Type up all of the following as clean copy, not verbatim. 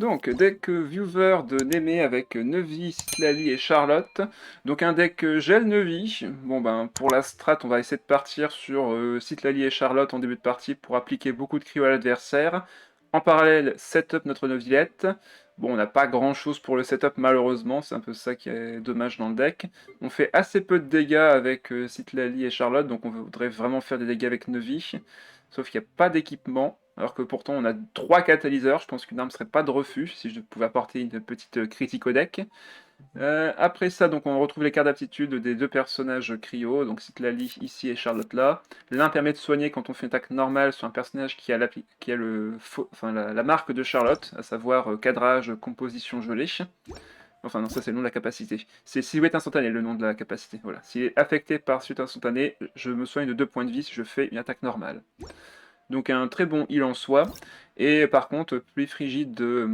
Donc, deck viewer de Némé avec Neuvy, Citlali et Charlotte. Donc un deck gel Neuvy. Bon ben, pour la strat, on va essayer de partir sur Citlali et Charlotte en début de partie pour appliquer beaucoup de cryo à l'adversaire. En parallèle, setup notre Neuvillette. Bon, on n'a pas grand chose pour le setup malheureusement, c'est un peu ça qui est dommage dans le deck. On fait assez peu de dégâts avec Citlali et Charlotte, donc on voudrait vraiment faire des dégâts avec Neuvy. Sauf qu'il n'y a pas d'équipement. Alors que pourtant on a 3 catalyseurs, je pense qu'une arme serait pas de refus si je pouvais apporter une petite critique au deck. Après ça, donc on retrouve les cartes d'aptitude des deux personnages cryo, donc Citlali ici et Charlotte là. L'un permet de soigner quand on fait une attaque normale sur un personnage qui a, la marque de Charlotte, à savoir cadrage, composition gelée. Enfin non, ça c'est le nom de la capacité. C'est silhouette instantanée le nom de la capacité. Voilà. S'il est affecté par suite instantanée, je me soigne de 2 points de vie si je fais une attaque normale. Donc un très bon heal en soi. Et par contre, pluie frigide de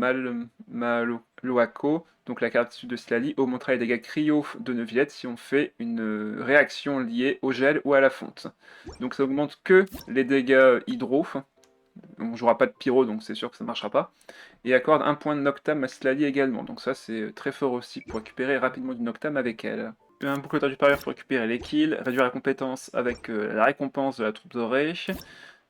Maloako, donc la carte de Slali, augmentera les dégâts cryo de Neuvillette si on fait une réaction liée au gel ou à la fonte. Donc ça augmente que les dégâts hydro. On jouera pas de pyro, donc c'est sûr que ça ne marchera pas. Et accorde un point de Noctam à Slali également. Donc ça c'est très fort aussi pour récupérer rapidement du Noctam avec elle. Un boucle du parieur pour récupérer les kills, réduire la compétence avec la récompense de la troupe dorée.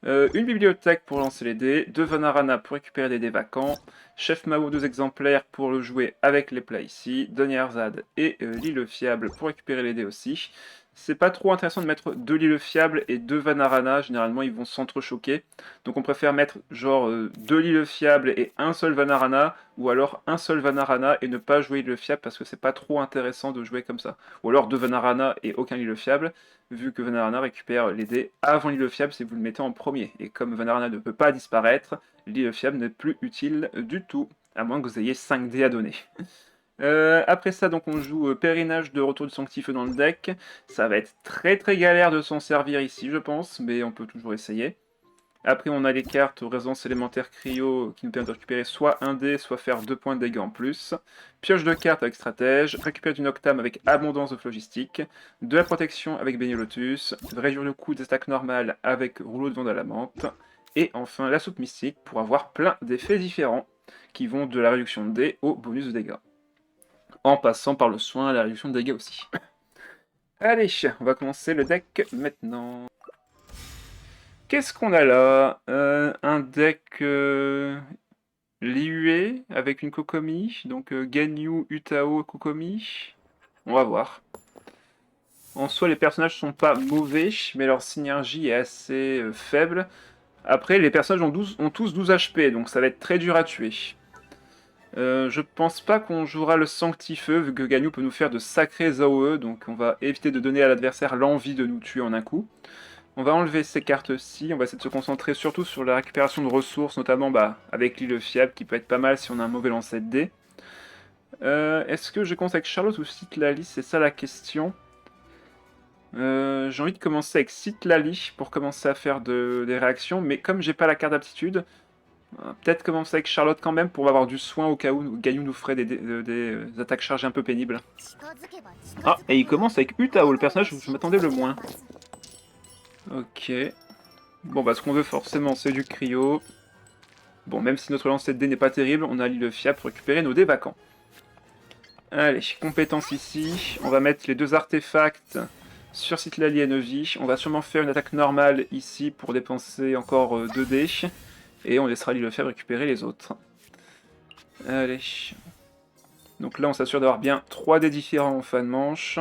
Une bibliothèque pour lancer les dés, 2 Vanarana pour récupérer des dés vacants, Chef Mao 2 exemplaires pour le jouer avec les plats ici, Donnierzad et l'île fiable pour récupérer les dés aussi. C'est pas trop intéressant de mettre 2 l'île fiable et 2 Vanarana, généralement ils vont s'entrechoquer. Donc on préfère mettre genre 2 l'île fiable et un seul Vanarana, ou alors un seul Vanarana et ne pas jouer l'île fiable parce que c'est pas trop intéressant de jouer comme ça. Ou alors 2 Vanarana et aucun l'île fiable, vu que Vanarana récupère les dés avant l'île fiable si vous le mettez en premier. Et comme Vanarana ne peut pas disparaître, l'île fiable n'est plus utile du tout, à moins que vous ayez 5 dés à donner. Après ça, donc on joue Pèlerinage de Retour du Sanctifeux dans le deck. Ça va être très très galère de s'en servir ici, je pense, mais on peut toujours essayer. Après, on a les cartes Résonance élémentaire cryo qui nous permettent de récupérer soit un dé, soit faire 2 points de dégâts en plus. Pioche de cartes avec stratège, récupère du Noctam avec abondance de phlogistique, de la protection avec Beignet Lotus, réduire le coût des stacks normales avec rouleau de vent à la menthe, et enfin la soupe mystique pour avoir plein d'effets différents qui vont de la réduction de dés au bonus de dégâts. En passant par le soin à la réduction de dégâts aussi. Allez, on va commencer le deck maintenant. Qu'est-ce qu'on a là? Un deck Liyue avec une Kokomi, donc Ganyu, Utao, Kokomi. On va voir. En soi, les personnages sont pas mauvais, mais leur synergie est assez faible. Après, les personnages ont tous 12 HP, donc ça va être très dur à tuer. Je pense pas qu'on jouera le Sanctifeu, vu que Ganyu peut nous faire de sacrés AOE, donc on va éviter de donner à l'adversaire l'envie de nous tuer en un coup. On va enlever ces cartes-ci, on va essayer de se concentrer surtout sur la récupération de ressources, notamment avec l'île fiable qui peut être pas mal si on a un mauvais lancer de dés. Est-ce que je commence avec Charlotte ou Citlali? C'est ça la question. J'ai envie de commencer avec Citlali pour commencer à faire des réactions, mais comme j'ai pas la carte d'aptitude, peut-être commencer avec Charlotte quand même pour avoir du soin au cas où Ganyu nous ferait des attaques chargées un peu pénibles. Ah, et il commence avec Utao, le personnage où je m'attendais le moins. Ok. Bon bah ce qu'on veut forcément c'est du cryo. Bon, même si notre lancer de dés n'est pas terrible, on a l'île fiable pour récupérer nos dés vacants. Allez, compétence ici. On va mettre les 2 artefacts sur Citlali et Neuvy. On va sûrement faire une attaque normale ici pour dépenser encore 2 dés. Et on laissera l'île fiable récupérer les autres. Allez. Donc là on s'assure d'avoir bien 3 dés différents en fin de manche.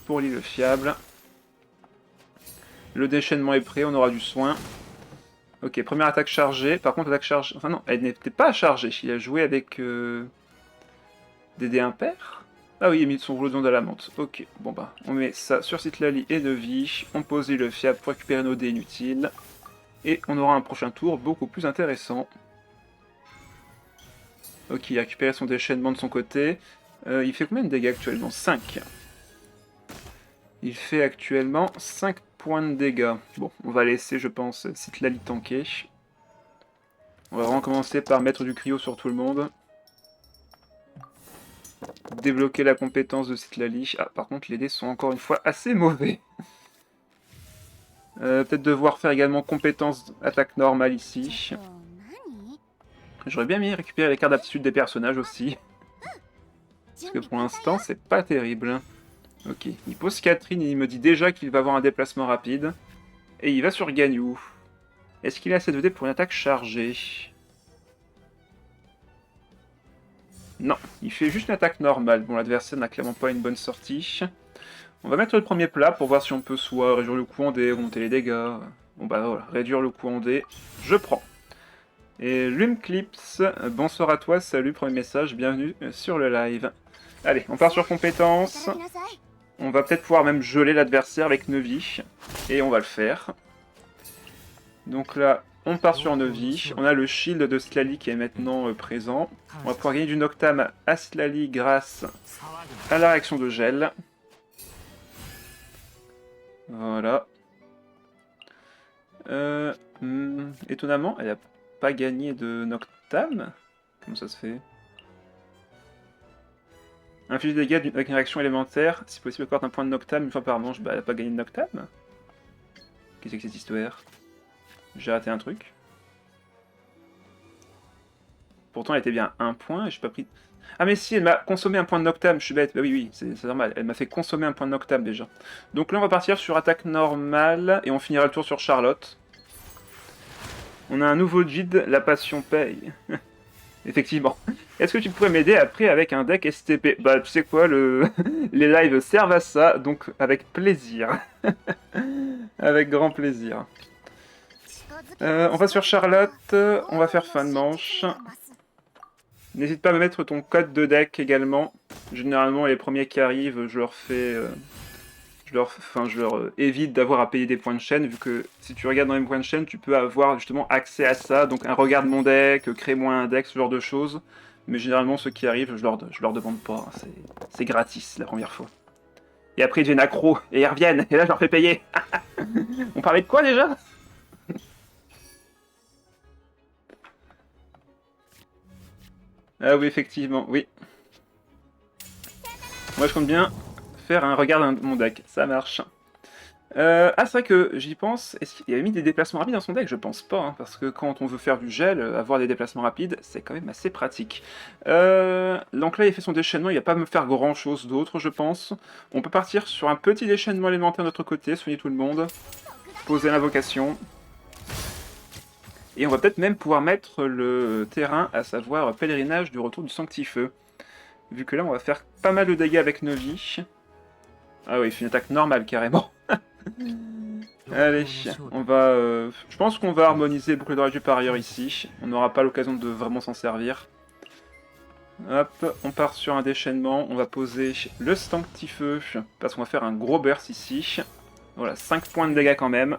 Pour l'île fiable. Le déchaînement est prêt, on aura du soin. Ok, première attaque chargée. Par contre, attaque chargée... Enfin non, elle n'était pas chargée. Il a joué avec des dés impairs. Ah oui, il a mis son rouleau de vent à la menthe. Ok, bon bah, on met ça sur Citlali et Neuvy. On pose le fiable pour récupérer nos dés inutiles. Et on aura un prochain tour beaucoup plus intéressant. Ok, il a récupéré son déchaînement de son côté. Il fait combien de dégâts actuellement? 5. Il fait actuellement 5 points de dégâts. Bon, on va laisser, je pense, Citlali tanker. On va vraiment commencer par mettre du cryo sur tout le monde. Débloquer la compétence de Citlali. Ah, par contre, les dés sont encore une fois assez mauvais. Peut-être devoir faire également compétence attaque normale ici. J'aurais bien mis récupérer les cartes d'aptitude des personnages aussi. Parce que pour l'instant, c'est pas terrible. Ok, il pose Catherine et il me dit déjà qu'il va avoir un déplacement rapide. Et il va sur Ganyu. Est-ce qu'il a assez de dés pour une attaque chargée? Non, il fait juste une attaque normale. Bon, l'adversaire n'a clairement pas une bonne sortie. On va mettre le premier plat pour voir si on peut soit réduire le coût en dés, remonter les dégâts. Bon bah voilà, réduire le coût en dés, je prends. Et Lumclips, bonsoir à toi, salut, premier message, bienvenue sur le live. Allez, on part sur compétences. On va peut-être pouvoir même geler l'adversaire avec Neuvie. Et on va le faire. Donc là, on part sur Neuvie. On a le shield de Slally qui est maintenant présent. On va pouvoir gagner du Noctam à Slally grâce à la réaction de gel. Voilà. Étonnamment, elle a pas gagné de Noctam. Comment ça se fait? Inflige des dégâts avec une réaction élémentaire. Si possible, accorde un point de Noctam une fois par manche. Bah, elle a pas gagné de Noctam. Qu'est-ce que c'est que cette histoire? J'ai raté un truc. Pourtant, elle était bien un point et j'ai pas pris... Ah mais si, elle m'a consommé un point de Noctam, je suis bête. Bah oui, c'est normal. Elle m'a fait consommer un point de Noctam déjà. Donc là, on va partir sur attaque normale et on finira le tour sur Charlotte. On a un nouveau Jid, la passion paye. Effectivement. Est-ce que tu pourrais m'aider après avec un deck STP? Bah tu sais quoi, les lives servent à ça, donc avec plaisir. Avec grand plaisir. On va sur Charlotte, on va faire fin de manche. N'hésite pas à me mettre ton code de deck également. Généralement les premiers qui arrivent, je leur fais... je leur évite d'avoir à payer des points de chaîne, vu que si tu regardes dans les points de chaîne, tu peux avoir justement accès à ça. Donc un regarde mon deck, crée-moi un deck, ce genre de choses. Mais généralement, ceux qui arrivent, je leur demande pas. C'est gratis la première fois. Et après, ils deviennent accros, et ils reviennent, et là, je leur fais payer. On parlait de quoi déjà? Ah oui, effectivement, oui. Moi, je compte bien faire un regarde mon deck, ça marche. Ah, c'est vrai que j'y pense. Est-ce qu'il avait mis des déplacements rapides dans son deck? Je pense pas, hein, parce que quand on veut faire du gel, avoir des déplacements rapides, c'est quand même assez pratique. Donc là, il fait son déchaînement, il va pas me faire grand chose d'autre, je pense. On peut partir sur un petit déchaînement élémentaire de notre côté, soigner tout le monde, poser l'invocation. Et on va peut-être même pouvoir mettre le terrain, à savoir pèlerinage du retour du sanctifeu. Vu que là, on va faire pas mal de dégâts avec Novi. Ah oui, il fait une attaque normale carrément. Allez, on va... je pense qu'on va harmoniser boucle d'orage du parieur ici. On n'aura pas l'occasion de vraiment s'en servir. Hop, on part sur un déchaînement. On va poser le sanctifeu, parce qu'on va faire un gros burst ici. Voilà, 5 points de dégâts quand même.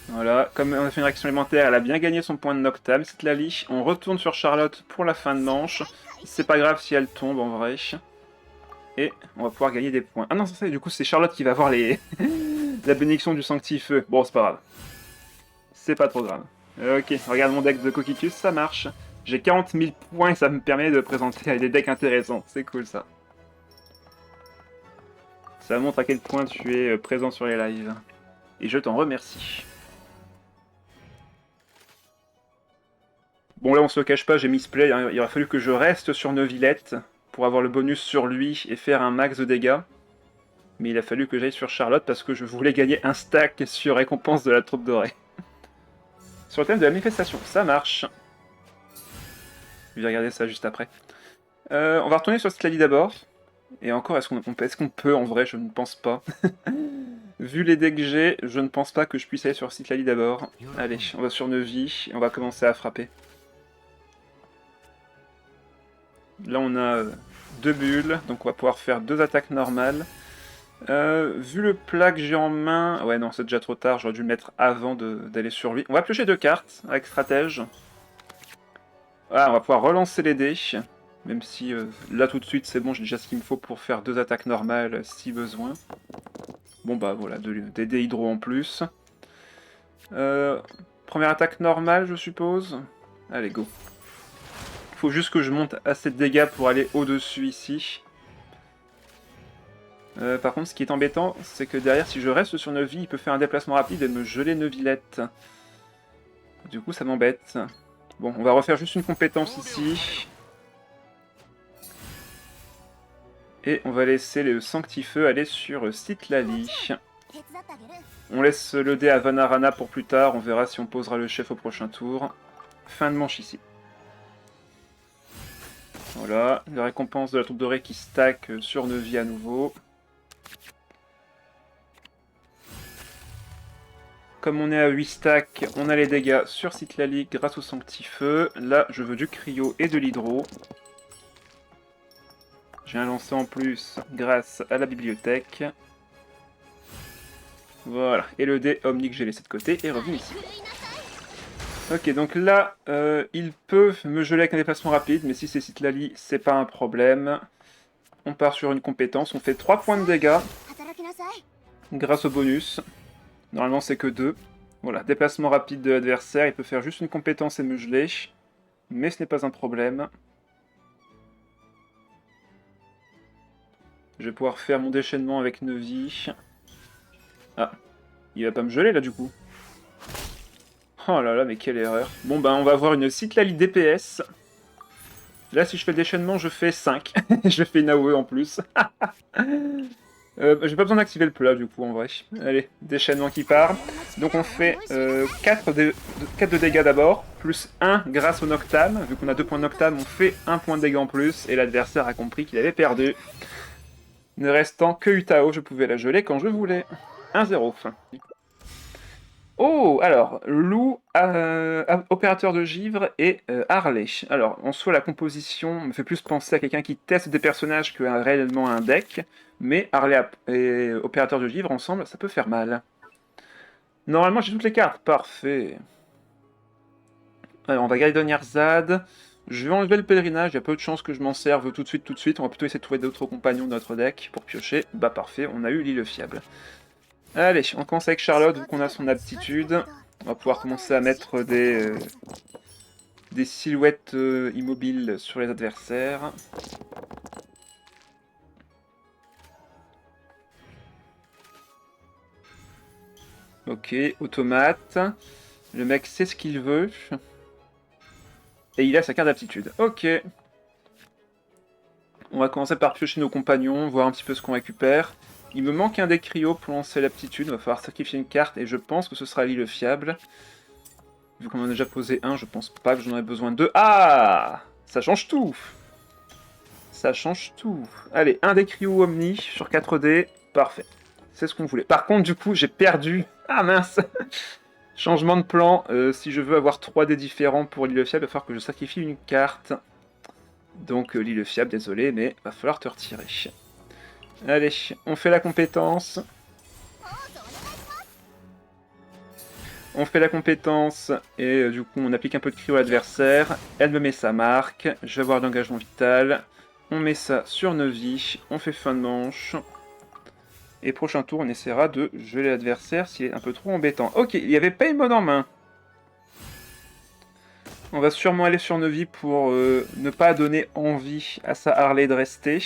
Voilà, comme on a fait une réaction élémentaire, elle a bien gagné son point de Noctam, c'est Lali. On retourne sur Charlotte pour la fin de manche. C'est pas grave si elle tombe en vrai. Et on va pouvoir gagner des points. Ah non, c'est ça, du coup c'est Charlotte qui va avoir les... la bénédiction du sanctifeu. Bon, c'est pas grave. C'est pas trop grave. Ok, regarde mon deck de Coquicus, ça marche. J'ai 40 000 points et ça me permet de présenter des decks intéressants. C'est cool ça. Ça montre à quel point tu es présent sur les lives. Et je t'en remercie. Bon là on se le cache pas, j'ai misplay, hein. Il aurait fallu que je reste sur Neuvillette pour avoir le bonus sur lui et faire un max de dégâts. Mais il a fallu que j'aille sur Charlotte parce que je voulais gagner un stack sur récompense de la troupe dorée. Sur le thème de la manifestation, ça marche. Je vais regarder ça juste après. On va retourner sur Slally d'abord. Et encore, est-ce qu'on peut en vrai? Je ne pense pas. Vu les decks que j'ai, je ne pense pas que je puisse aller sur Slally d'abord. Allez, on va sur Neuvie et on va commencer à frapper. Là on a 2 bulles, donc on va pouvoir faire 2 attaques normales. Vu le plat que j'ai en main... Ouais non, c'est déjà trop tard, j'aurais dû le mettre avant d'aller sur lui. On va piocher 2 cartes avec stratège. Voilà, on va pouvoir relancer les dés. Même si là tout de suite c'est bon, j'ai déjà ce qu'il me faut pour faire 2 attaques normales si besoin. Bon bah voilà, des dés hydro en plus. Première attaque normale je suppose. Allez go. Faut juste que je monte assez de dégâts pour aller au-dessus ici. Par contre, ce qui est embêtant, c'est que derrière, si je reste sur 9 vies, il peut faire un déplacement rapide et me geler Neuvillette. Du coup, ça m'embête. Bon, on va refaire juste une compétence ici. Et on va laisser le Sanctifeu aller sur Citlali. On laisse le dé à Vanarana pour plus tard, on verra si on posera le chef au prochain tour. Fin de manche ici. Voilà, la récompense de la troupe dorée qui stack sur Neuvy à nouveau. Comme on est à 8 stacks, on a les dégâts sur Citlali grâce au Sanctifeu. Là, je veux du Cryo et de l'Hydro. J'ai un lancer en plus grâce à la bibliothèque. Voilà, et le dé Omni que j'ai laissé de côté est revenu ici. Ok, donc là, ils peuvent me geler avec un déplacement rapide, mais si c'est Citlali, c'est pas un problème. On part sur une compétence, on fait 3 points de dégâts grâce au bonus. Normalement, c'est que 2. Voilà, déplacement rapide de l'adversaire, il peut faire juste une compétence et me geler, mais ce n'est pas un problème. Je vais pouvoir faire mon déchaînement avec Neuvy. Ah, il va pas me geler là du coup. Oh là là, mais quelle erreur. Bon ben, on va avoir une Citlali DPS. Là, si je fais le déchaînement, je fais 5. Je fais une AOE en plus. J'ai pas besoin d'activer le plat du coup en vrai. Allez, déchaînement qui part. Donc on fait 4 de dégâts d'abord, plus 1 grâce au Noctam. Vu qu'on a 2 points de Noctam, on fait 1 point de dégâts en plus. Et l'adversaire a compris qu'il avait perdu. Ne restant que Utao, je pouvais la geler quand je voulais. 1-0. Oh, alors, Lou, opérateur de givre et Harley. Alors, en soi, la composition me fait plus penser à quelqu'un qui teste des personnages que réellement un deck, mais Harley et opérateur de givre ensemble, ça peut faire mal. Normalement, j'ai toutes les cartes, parfait. Alors, on va Gaidon Yarzad. Je vais enlever le pèlerinage, il y a peu de chances que je m'en serve tout de suite. On va plutôt essayer de trouver d'autres compagnons de notre deck pour piocher. Bah parfait, on a eu l'île fiable. Allez, on commence avec Charlotte, vu qu'on a son aptitude. On va pouvoir commencer à mettre des silhouettes immobiles sur les adversaires. Ok, automate. Le mec sait ce qu'il veut. Et il a sa carte d'aptitude. Ok. On va commencer par piocher nos compagnons, voir un petit peu ce qu'on récupère. Il me manque un des cryos pour lancer l'aptitude. Il va falloir sacrifier une carte et je pense que ce sera l'île fiable. Vu qu'on en a déjà posé un, je pense pas que j'en ai besoin de deux. Ah, ça change tout. Ça change tout. Allez, un des cryos Omni sur 4D. Parfait. C'est ce qu'on voulait. Par contre, du coup, j'ai perdu. Ah mince. Changement de plan. Si je veux avoir 3 dés différents pour l'île fiable, il va falloir que je sacrifie une carte. Donc l'île fiable, désolé, mais va falloir te retirer. Allez, on fait la compétence. On fait la compétence et du coup on applique un peu de cryo à l'adversaire. Elle me met sa marque. Je vais avoir d'engagement vital. On met ça sur 9 vies. On fait fin de manche. Et prochain tour on essaiera de geler l'adversaire s'il est un peu trop embêtant. Ok, il n'y avait pas une mode en main. On va sûrement aller sur 9 vies pour ne pas donner envie à sa Harley de rester.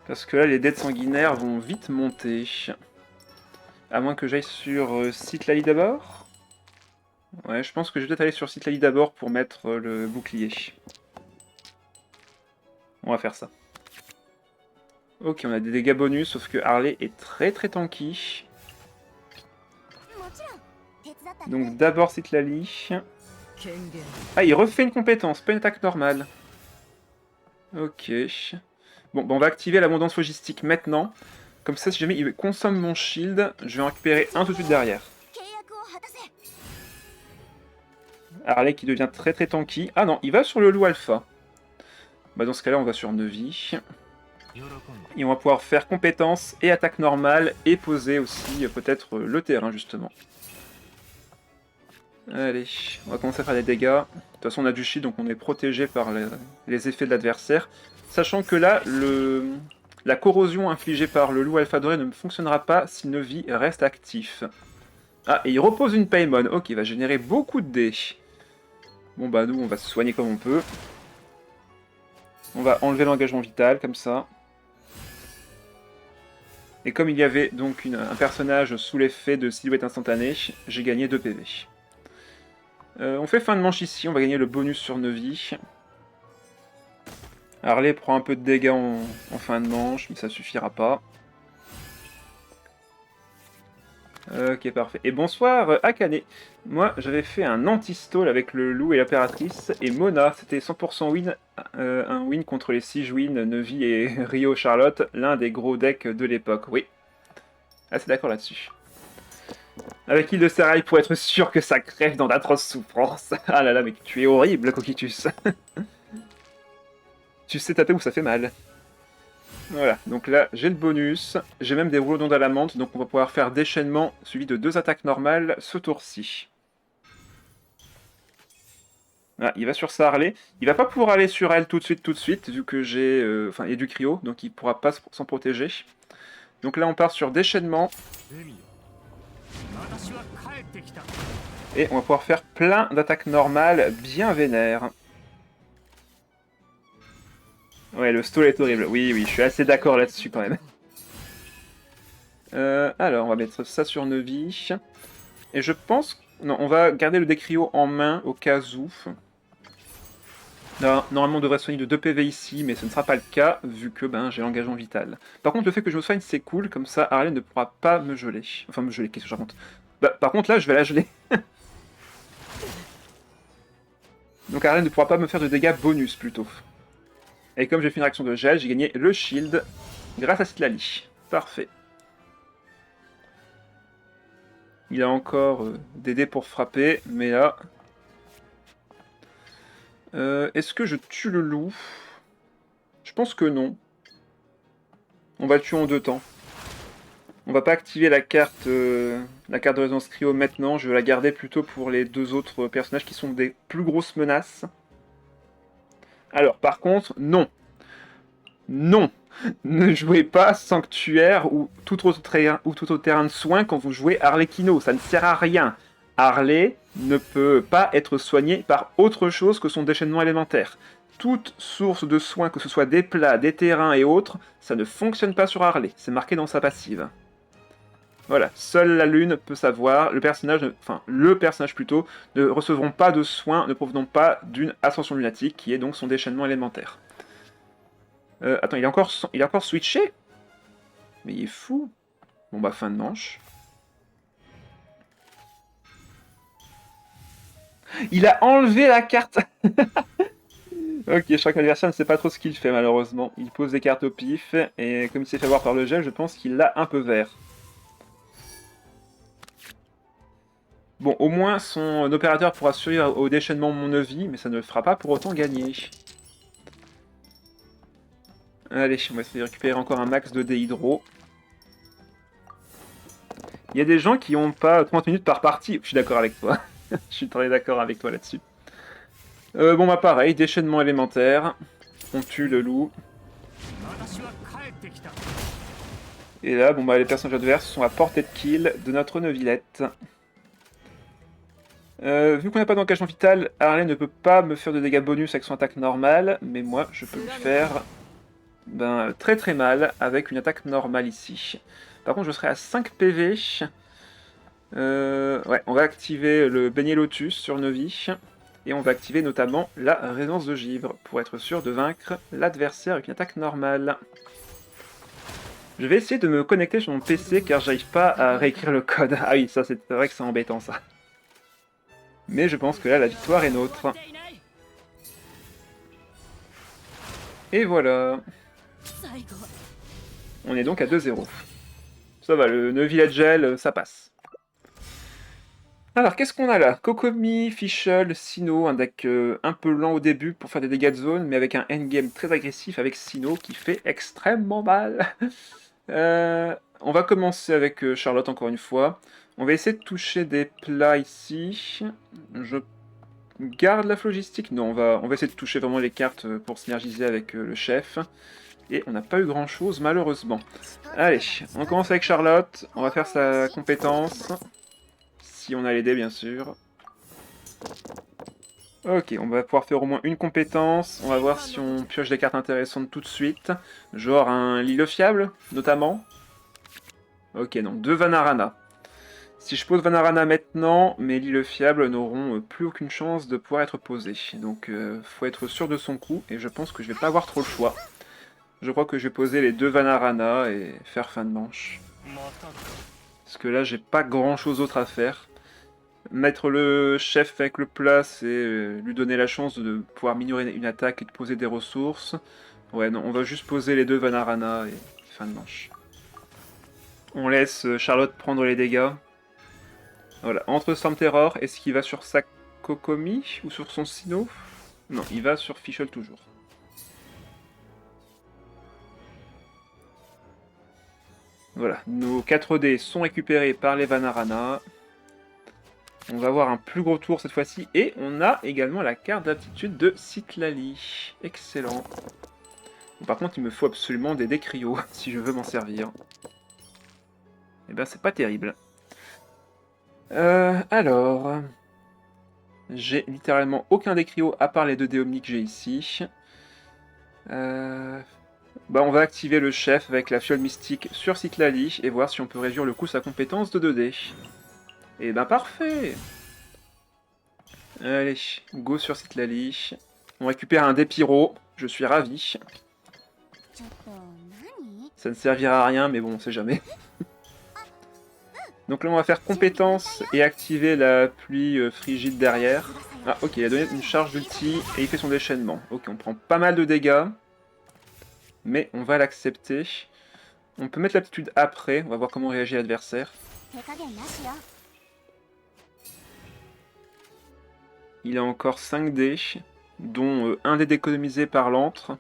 Parce que là les dettes sanguinaires vont vite monter. À moins que j'aille sur Citlali d'abord. Ouais, je pense que je vais peut-être aller sur Citlali d'abord pour mettre le bouclier. On va faire ça. Ok, on a des dégâts bonus, sauf que Harley est très tanky. Donc d'abord Citlali. Ah, il refait une compétence, pas une attaque normale. Ok. Bon, on va activer l'abondance logistique maintenant. Comme ça, si jamais il consomme mon shield, je vais en récupérer un tout de suite derrière. Harley qui devient très tanky. Ah non, il va sur le loup alpha. Bah dans ce cas-là, on va sur Neuvy. Et on va pouvoir faire compétence et attaque normale et poser aussi peut-être le terrain justement. Allez, on va commencer à faire des dégâts. De toute façon, on a du shield, donc on est protégé par les effets de l'adversaire. Sachant que là, la corrosion infligée par le loup alpha doré ne fonctionnera pas si Neuvy reste actif. Ah, et il repose une Paimon. Ok, il va générer beaucoup de dés. Bon bah nous, on va se soigner comme on peut. On va enlever l'engagement vital, comme ça. Et comme il y avait donc un personnage sous l'effet de silhouette instantanée, j'ai gagné 2 PV. On fait fin de manche ici, on va gagner le bonus sur Neuvy. Harley prend un peu de dégâts en fin de manche, mais ça suffira pas. Ok, parfait. Et bonsoir, Akane. Moi, j'avais fait un anti-stall avec le loup et l'impératrice, et Mona, c'était 100% win, un win contre les Siege Win, Neuvy et Rio Charlotte, l'un des gros decks de l'époque, oui. Assez d'accord là-dessus. Avec île de Serail pour être sûr que ça crève dans d'atroces souffrances. Ah là là, mais tu es horrible, Coquitus. Tu sais taper où ça fait mal. Voilà, donc là, j'ai le bonus. J'ai même des rouleaux d'onde à la menthe, donc on va pouvoir faire déchaînement suivi de 2 attaques normales ce tour-ci. Ah, il va sur sa Harley. Il va pas pouvoir aller sur elle tout de suite, vu que j'ai... Enfin, il y a du cryo, donc il pourra pas s'en protéger. Donc là, on part sur déchaînement. Et on va pouvoir faire plein d'attaques normales bien vénères. Ouais, le stall est horrible. Oui, oui, je suis assez d'accord là-dessus quand même. Alors, on va mettre ça sur Neuvy. Et je pense... Non, on va garder le décrio en main au cas où. Normalement, on devrait soigner de 2 PV ici, mais ce ne sera pas le cas, vu que ben, j'ai l'engagement vital. Par contre, le fait que je me soigne, c'est cool, comme ça, Harley ne pourra pas me geler. Enfin, me geler, qu'est-ce que je raconte? Bah, par contre, là, je vais la geler. Donc Harley ne pourra pas me faire de dégâts bonus, plutôt. Et comme j'ai fait une réaction de gel, j'ai gagné le shield grâce à Citlali. Parfait. Il a encore des dés pour frapper, mais là... Est-ce que je tue le loup? Je pense que non. On va le tuer en 2 temps. On va pas activer la carte de résonance cryo maintenant, je vais la garder plutôt pour les 2 autres personnages qui sont des plus grosses menaces. Alors, par contre, non. Non. Ne jouez pas Sanctuaire ou tout autre terrain de soin quand vous jouez Harlequino, ça ne sert à rien. Harley ne peut pas être soigné par autre chose que son déchaînement élémentaire. Toute source de soins, que ce soit des plats, des terrains et autres, ça ne fonctionne pas sur Harley, c'est marqué dans sa passive. Voilà, seule la lune peut savoir, le personnage plutôt, ne recevront pas de soins ne provenant pas d'une ascension lunatique, qui est donc son déchaînement élémentaire. Attends, il est encore switché? Mais il est fou. Bon bah, fin de manche. Il a enlevé la carte. Ok, je crois que l'adversaire ne sait pas trop ce qu'il fait, malheureusement. Il pose des cartes au pif, et comme il s'est fait voir par le gel, je pense qu'il l'a un peu vert. Bon, au moins, son opérateur pourra survivre au déchaînement de mon Neuvy, mais ça ne le fera pas pour autant gagner. Allez, on va essayer de récupérer encore un max de dés hydro. Il y a des gens qui n'ont pas 30 minutes par partie. Je suis d'accord avec toi. Je suis très d'accord avec toi là-dessus. Bon bah pareil, déchaînement élémentaire. On tue le loup. Et là, bon bah les personnages adverses sont à portée de kill de notre Neuvillette. Vu qu'on n'a pas d'engagement vital, Harley ne peut pas me faire de dégâts bonus avec son attaque normale, mais moi je peux lui faire très très mal avec une attaque normale ici. Par contre je serai à 5 PV. Ouais, on va activer le beignet lotus sur Neuvy. Et on va activer notamment la résonance de givre pour être sûr de vaincre l'adversaire avec une attaque normale. Je vais essayer de me connecter sur mon PC car j'arrive pas à réécrire le code. Ah oui, ça c'est vrai que c'est embêtant ça. Mais je pense que là la victoire est nôtre. Et voilà. On est donc à 2-0. Ça va, le Neuvillette gel, ça passe. Alors, qu'est-ce qu'on a là? Kokomi, Fischl, Sinnoh, un deck un peu lent au début pour faire des dégâts de zone, mais avec un endgame très agressif avec Sinnoh qui fait extrêmement mal. On va commencer avec Charlotte encore une fois. On va essayer de toucher des plats ici. Je garde la phlogistique. Non, on va essayer de toucher vraiment les cartes pour synergiser avec le chef. Et on n'a pas eu grand chose malheureusement. Allez, on commence avec Charlotte. On va faire sa compétence. Si on a les dés, bien sûr. Ok, on va pouvoir faire au moins une compétence. On va voir si on pioche des cartes intéressantes tout de suite. Genre un Lilo fiable, notamment. Ok, donc 2 Vanarana. Si je pose Vanarana maintenant, mes Lille fiables n'auront plus aucune chance de pouvoir être posés. Donc faut être sûr de son coup, et je pense que je vais pas avoir trop le choix. Je crois que je vais poser les 2 Vanarana et faire fin de manche. Parce que là, j'ai pas grand chose d'autre à faire. Mettre le chef avec le plat, c'est lui donner la chance de pouvoir minorer une attaque et de poser des ressources. Ouais, non, on va juste poser les 2 Vanarana et fin de manche. On laisse Charlotte prendre les dégâts. Voilà, entre Storm Terror, est-ce qu'il va sur sa Kokomi ou sur son Sinnoh? Non, il va sur Fischl toujours. Voilà, nos 4 dés sont récupérés par les Vanarana. On va avoir un plus gros tour cette fois-ci. Et on a également la carte d'aptitude de Citlali. Excellent. Bon, par contre, il me faut absolument des dés cryo si je veux m'en servir. Et ben, c'est pas terrible. Alors... J'ai littéralement aucun dé cryo à part les 2 dés omni que j'ai ici. Bah, on va activer le chef avec la fiole mystique sur Citlali et voir si on peut réduire le coup sa compétence de 2 dés. Et ben parfait! Allez, go sur Citlali. On récupère un dé pyro, je suis ravi. Ça ne servira à rien, mais bon, on sait jamais. Donc là, on va faire compétence et activer la pluie frigide derrière. Ah, ok, il a donné une charge d'ulti et il fait son déchaînement. Ok, on prend pas mal de dégâts, mais on va l'accepter. On peut mettre l'aptitude après, on va voir comment réagit l'adversaire. Il a encore 5 dés, dont un dé d'économiser par l'antre.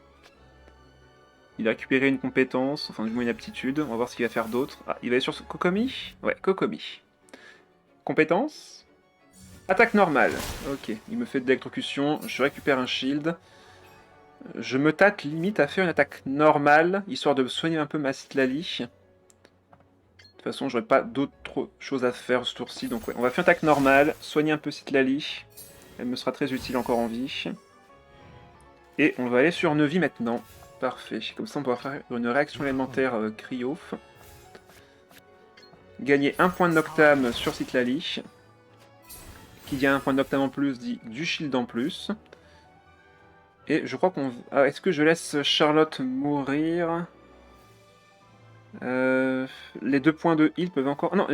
Il a récupéré une compétence, enfin du moins une aptitude. On va voir ce qu'il va faire d'autre. Ah, il va aller sur Kokomi? Ouais, Kokomi. Compétence? Attaque normale. Ok, il me fait de l'électrocution, je récupère un shield. Je me tâte limite à faire une attaque normale, histoire de soigner un peu ma Citlali. De toute façon, j'aurais pas d'autres choses à faire ce tour-ci, donc ouais, on va faire une attaque normale, soigner un peu Citlali. Elle me sera très utile encore en vie. Et on va aller sur Neuvie maintenant. Parfait, comme ça on pourra faire une réaction élémentaire cryo. Gagner un point de Noctam sur Citlali. Qui dit un point de Noctam en plus dit du shield en plus. Et je crois qu'on... Ah, est-ce que je laisse Charlotte mourir? Les 2 points de heal peuvent encore... Non,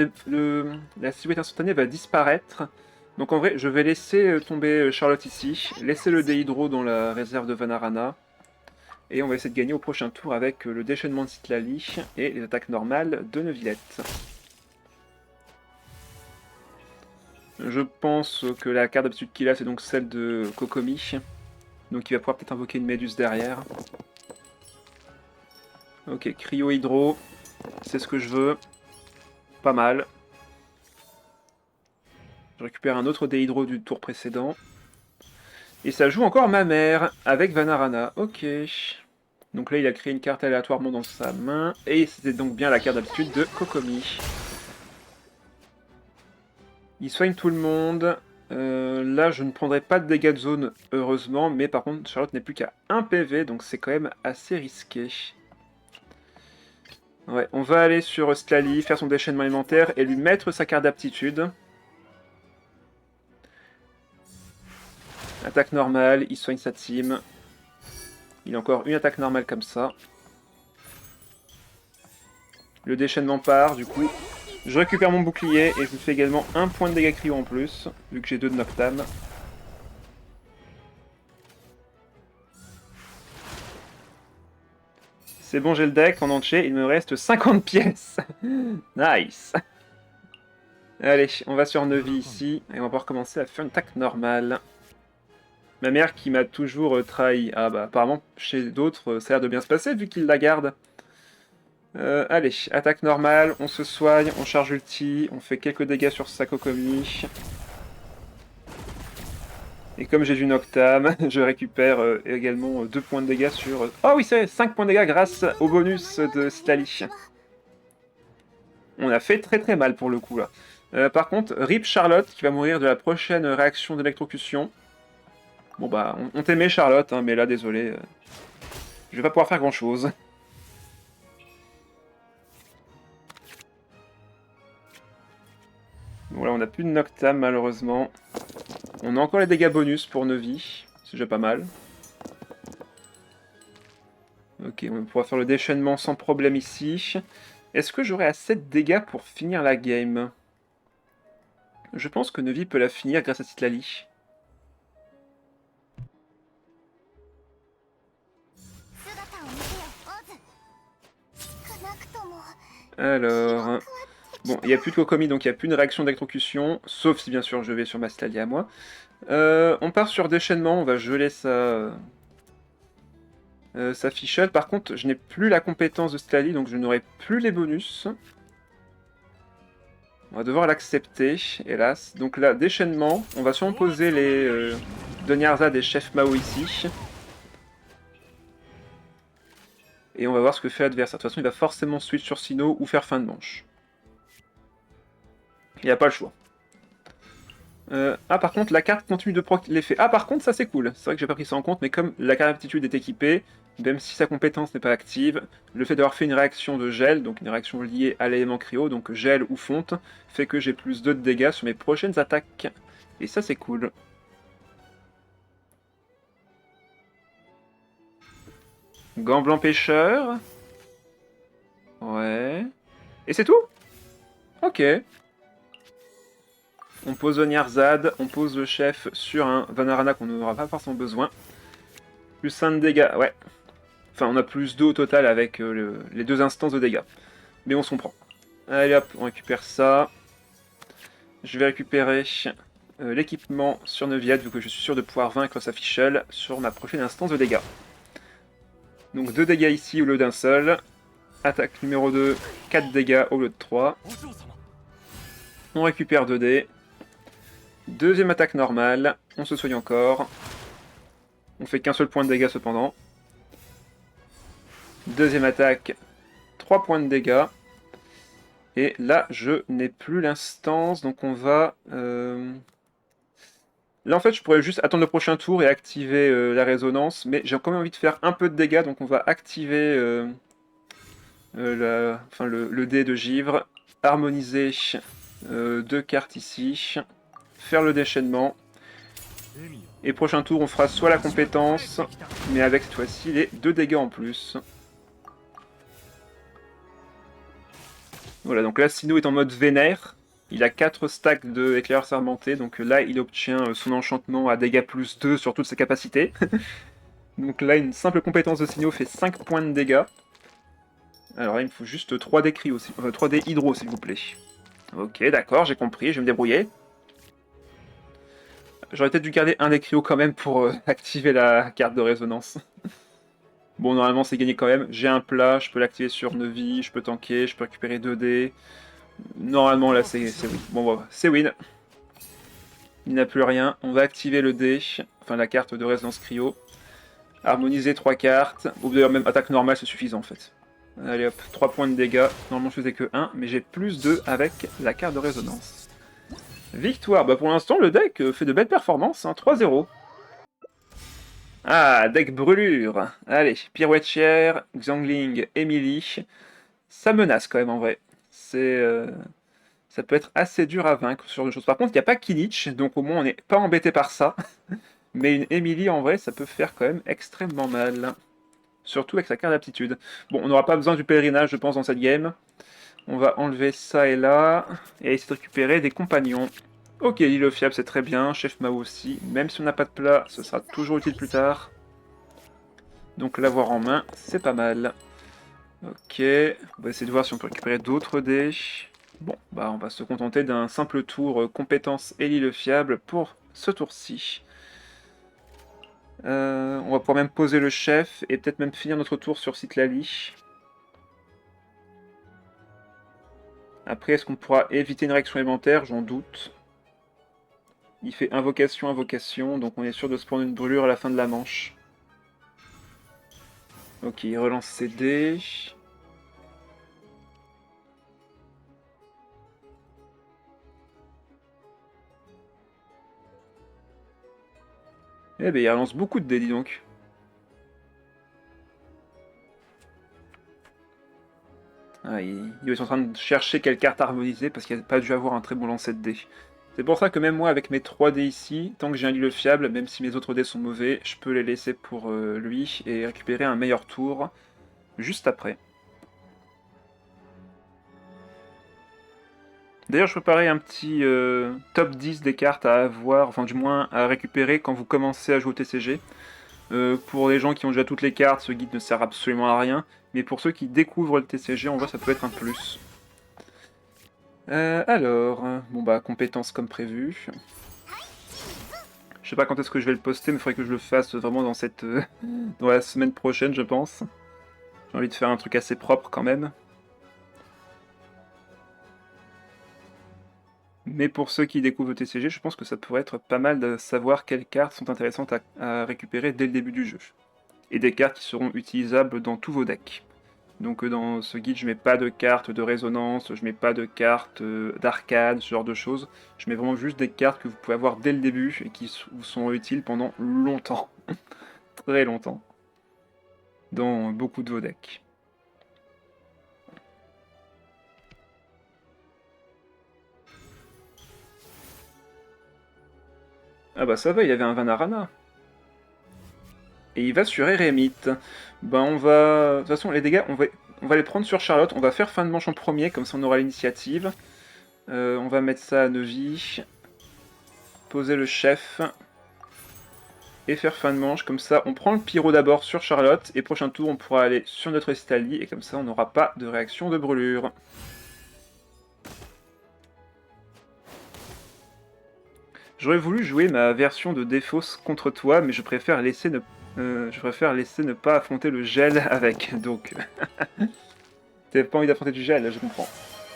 la silhouette instantanée va disparaître. Donc en vrai, je vais laisser tomber Charlotte ici. Laisser le déhydro dans la réserve de Vanarana. Et on va essayer de gagner au prochain tour avec le déchaînement de Citlali et les attaques normales de Neuvillette. Je pense que la carte d'habitude qu'il a, c'est donc celle de Kokomi. Donc il va pouvoir peut-être invoquer une Méduse derrière. Ok, Cryo Hydro, c'est ce que je veux. Pas mal. Je récupère un autre Déhydro du tour précédent. Et ça joue encore ma mère, avec Vanarana. Ok. Donc là, il a créé une carte aléatoirement dans sa main. Et c'était donc bien la carte d'habitude de Kokomi. Il soigne tout le monde. Là, je ne prendrai pas de dégâts de zone, heureusement. Mais par contre, Charlotte n'est plus qu'à 1 PV, donc c'est quand même assez risqué. Ouais, on va aller sur Citlali, faire son déchaînement alimentaire et lui mettre sa carte d'aptitude. Attaque normale, il soigne sa team. Il a encore une attaque normale comme ça. Le déchaînement part, du coup. Je récupère mon bouclier et je lui fais également un point de dégâts cryo en plus, vu que j'ai 2 de Noctam. C'est bon, j'ai le deck en entier, il me reste 50 pièces. Nice. Allez, on va sur Neuvie ici, et on va pouvoir commencer à faire une attaque normale. Ma mère qui m'a toujours trahi. Ah bah apparemment chez d'autres ça a l'air de bien se passer vu qu'il la garde. Allez, attaque normale, on se soigne, on charge ulti, on fait quelques dégâts sur sa Kokomi. Et comme j'ai du Noctam, je récupère également 2 points de dégâts sur... Oh oui, c'est 5 points de dégâts grâce au bonus de Citlali. On a fait très très mal pour le coup là. Par contre, RIP Charlotte qui va mourir de la prochaine réaction d'électrocution. Bon bah, on t'aimait Charlotte, hein, mais là désolé, je vais pas pouvoir faire grand chose. Bon là on n'a plus de Noctam malheureusement. On a encore les dégâts bonus pour Neuvy, c'est déjà pas mal. Ok, on va pouvoir faire le déchaînement sans problème ici. Est-ce que j'aurai assez de dégâts pour finir la game? Je pense que Neuvy peut la finir grâce à Citlali. Alors... Bon, il n'y a plus de Kokomi, donc il n'y a plus de réaction d'électrocution, sauf si bien sûr je vais sur ma Citlali à moi. On part sur déchaînement, on va geler sa fichelle. Par contre, je n'ai plus la compétence de Citlali, donc je n'aurai plus les bonus. On va devoir l'accepter, hélas. Donc là, déchaînement, on va sûrement poser les Donyarza et Chef Mao ici. Et on va voir ce que fait l'adversaire. De toute façon, il va forcément switch sur Sinnoh ou faire fin de manche. Il n'y a pas le choix. Ah, par contre, la carte continue de proc l'effet. Ah, par contre, ça c'est cool. C'est vrai que j'ai pas pris ça en compte, mais comme la carte d'aptitude est équipée, même si sa compétence n'est pas active, le fait d'avoir fait une réaction de gel, donc une réaction liée à l'élément cryo, donc gel ou fonte, fait que j'ai plus 2 de dégâts sur mes prochaines attaques. Et ça c'est cool. Gant blanc pêcheur. Ouais. Et c'est tout? Ok. On pose Onyar-Zad, on pose le chef sur un Vanarana qu'on n'aura pas forcément besoin. Plus 5 de dégâts, ouais. Enfin, on a plus 2 au total avec les 2 instances de dégâts. Mais on s'en prend. Allez hop, on récupère ça. Je vais récupérer l'équipement sur Neuviette, vu que je suis sûr de pouvoir vaincre sa fichelle sur ma prochaine instance de dégâts. Donc 2 dégâts ici au lieu d'un seul. Attaque numéro 2, 4 dégâts au lieu de 3. On récupère 2 dés. Deuxième attaque normale, on se soigne encore. On fait qu'un seul point de dégâts cependant. Deuxième attaque, 3 points de dégâts. Et là, je n'ai plus l'instance, donc on va... Là, en fait, je pourrais juste attendre le prochain tour et activer la résonance, mais j'ai quand même envie de faire un peu de dégâts, donc on va activer le dé de givre, harmoniser 2 cartes ici, faire le déchaînement, et prochain tour, on fera soit la compétence, mais avec cette fois-ci les 2 dégâts en plus. Voilà, donc là, Sinnoh est en mode vénère. Il a 4 stacks de éclaireur sermenté, donc là, il obtient son enchantement à dégâts plus 2 sur toutes ses capacités. Donc là, une simple compétence de Sinnoh fait 5 points de dégâts. Alors là, il me faut juste 3D cryo, 3D hydro, s'il vous plaît. Ok, d'accord, j'ai compris, je vais me débrouiller. J'aurais peut-être dû garder un des cryos quand même pour activer la carte de résonance. Bon, normalement, c'est gagné quand même. J'ai un plat, je peux l'activer sur Neuvy, je peux tanker, je peux récupérer 2D. Normalement, là, c'est win. Bon, voilà, c'est win. Il n'a plus rien. On va activer le dé, enfin la carte de résonance cryo. Harmoniser 3 cartes. Ou d'ailleurs, même attaque normale, c'est suffisant en fait. Allez hop, 3 points de dégâts. Normalement, je faisais que 1, mais j'ai plus 2 avec la carte de résonance. Victoire. Bah pour l'instant, le deck fait de belles performances. Hein, 3-0. Ah, deck brûlure. Allez, Pirouettière, Xiangling, Emily. Ça menace quand même en vrai. Ça peut être assez dur à vaincre sur des choses. Par contre, il n'y a pas Kilich, donc au moins on n'est pas embêté par ça. Mais une Emily en vrai, ça peut faire quand même extrêmement mal. Surtout avec sa carte d'aptitude. Bon, on n'aura pas besoin du pèlerinage, je pense, dans cette game. On va enlever ça et là, et essayer de récupérer des compagnons. Ok, l'île fiable, c'est très bien. Chef Mao aussi. Même si on n'a pas de plat, ce sera toujours utile plus tard. Donc l'avoir en main, c'est pas mal. Ok, on va essayer de voir si on peut récupérer d'autres dés. Bon, bah on va se contenter d'un simple tour compétence et l'île fiable pour ce tour-ci. On va pouvoir même poser le chef et peut-être même finir notre tour sur Citlali. Après, est-ce qu'on pourra éviter une réaction élémentaire? J'en doute. Il fait invocation, invocation, donc on est sûr de se prendre une brûlure à la fin de la manche. Ok, il relance ses dés. Eh ben, il relance beaucoup de dés, dis donc. Ah, il est en train de chercher quelle carte harmoniser parce qu'il n'a pas dû avoir un très bon lancer de dés. C'est pour ça que même moi, avec mes 3 dés ici, tant que j'ai un leader fiable, même si mes autres dés sont mauvais, je peux les laisser pour lui et récupérer un meilleur tour juste après. D'ailleurs, je préparais un petit top 10 des cartes à avoir, enfin du moins à récupérer quand vous commencez à jouer au TCG. Pour les gens qui ont déjà toutes les cartes, ce guide ne sert absolument à rien, mais pour ceux qui découvrent le TCG, en vrai ça peut être un plus. Alors, bon bah compétences comme prévu. Je sais pas quand est-ce que je vais le poster, mais il faudrait que je le fasse vraiment dans cette dans la semaine prochaine, je pense. J'ai envie de faire un truc assez propre quand même. Mais pour ceux qui découvrent le TCG, je pense que ça pourrait être pas mal de savoir quelles cartes sont intéressantes à récupérer dès le début du jeu. Et des cartes qui seront utilisables dans tous vos decks. Donc dans ce guide, je mets pas de cartes de résonance, je mets pas de cartes d'arcade, ce genre de choses. Je mets vraiment juste des cartes que vous pouvez avoir dès le début et qui vous sont utiles pendant longtemps. Très longtemps. Dans beaucoup de vos decks. Ah bah ça va, il y avait un Vanarana. Et il va sur Eremite. Ben on va... De toute façon, les dégâts, on va les prendre sur Charlotte. On va faire fin de manche en premier, comme ça on aura l'initiative. On va mettre ça à Neuvy. Poser le chef. Et faire fin de manche, comme ça on prend le pyro d'abord sur Charlotte, et prochain tour on pourra aller sur notre Estali, et comme ça on n'aura pas de réaction de brûlure. J'aurais voulu jouer ma version de défausse contre toi, mais je préfère laisser ne pas affronter le gel avec, donc... T'avais pas envie d'affronter du gel, je comprends.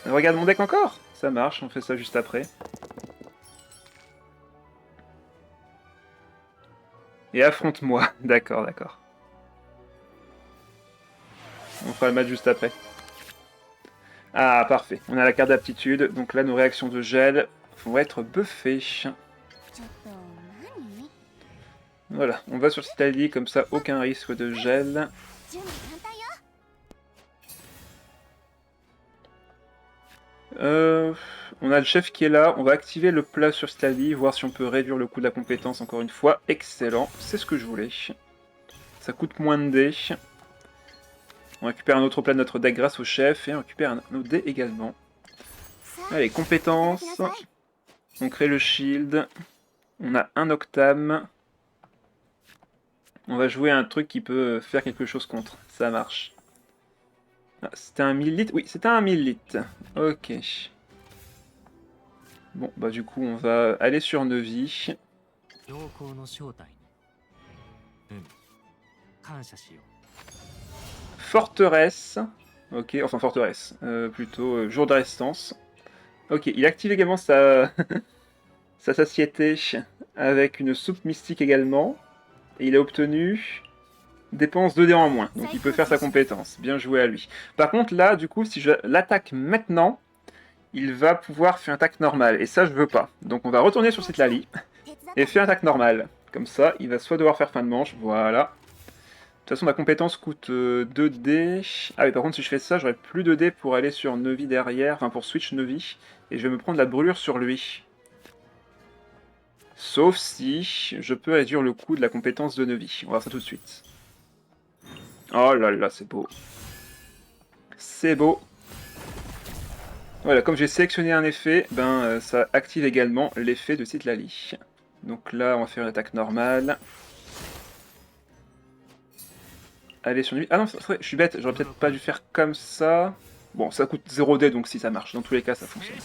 Regarde mon deck encore. Ça marche, on fait ça juste après. Et affronte-moi, d'accord, d'accord. On fera le match juste après. Ah, parfait. On a la carte d'aptitude, donc là nos réactions de gel vont être buffées. Voilà, on va sur Citadie, comme ça aucun risque de gel. On a le chef qui est là, on va activer le plat sur Citadie, voir si on peut réduire le coût de la compétence encore une fois. Excellent, c'est ce que je voulais. Ça coûte moins de dés. On récupère un autre plat de notre deck grâce au chef, et on récupère un autre dé également. Allez, compétences. On crée le shield. On a un Octam. On va jouer un truc qui peut faire quelque chose contre. Ça marche. Ah, c'était un 1000 litres. Oui, c'était un 1000 litres. Ok. Bon, bah du coup, on va aller sur Neuvy. Forteresse. Ok, enfin forteresse. Plutôt jour de résistance. Ok, il active également sa, sa satiété avec une soupe mystique également. Et il a obtenu dépense 2 dés en moins. Donc il peut faire sa compétence. Bien joué à lui. Par contre, là, du coup, si je l'attaque maintenant, il va pouvoir faire une attaque normale. Et ça, je veux pas. Donc on va retourner sur cette Lali et faire une attaque normale. Comme ça, il va soit devoir faire fin de manche, voilà. De toute façon, ma compétence coûte 2 dés. Ah oui, par contre, si je fais ça, j'aurai plus de dés pour aller sur Neuvy derrière, enfin pour switch Neuvy. Et je vais me prendre la brûlure sur lui. Sauf si je peux réduire le coût de la compétence de Neuvy. On va voir ça tout de suite. Oh là là, c'est beau. C'est beau. Voilà, comme j'ai sélectionné un effet, ben ça active également l'effet de Citlali. Donc là, on va faire une attaque normale. Allez sur lui. Ah non, je suis bête, j'aurais peut-être pas dû faire comme ça. Bon, ça coûte 0 dés, donc si ça marche. Dans tous les cas, ça fonctionne.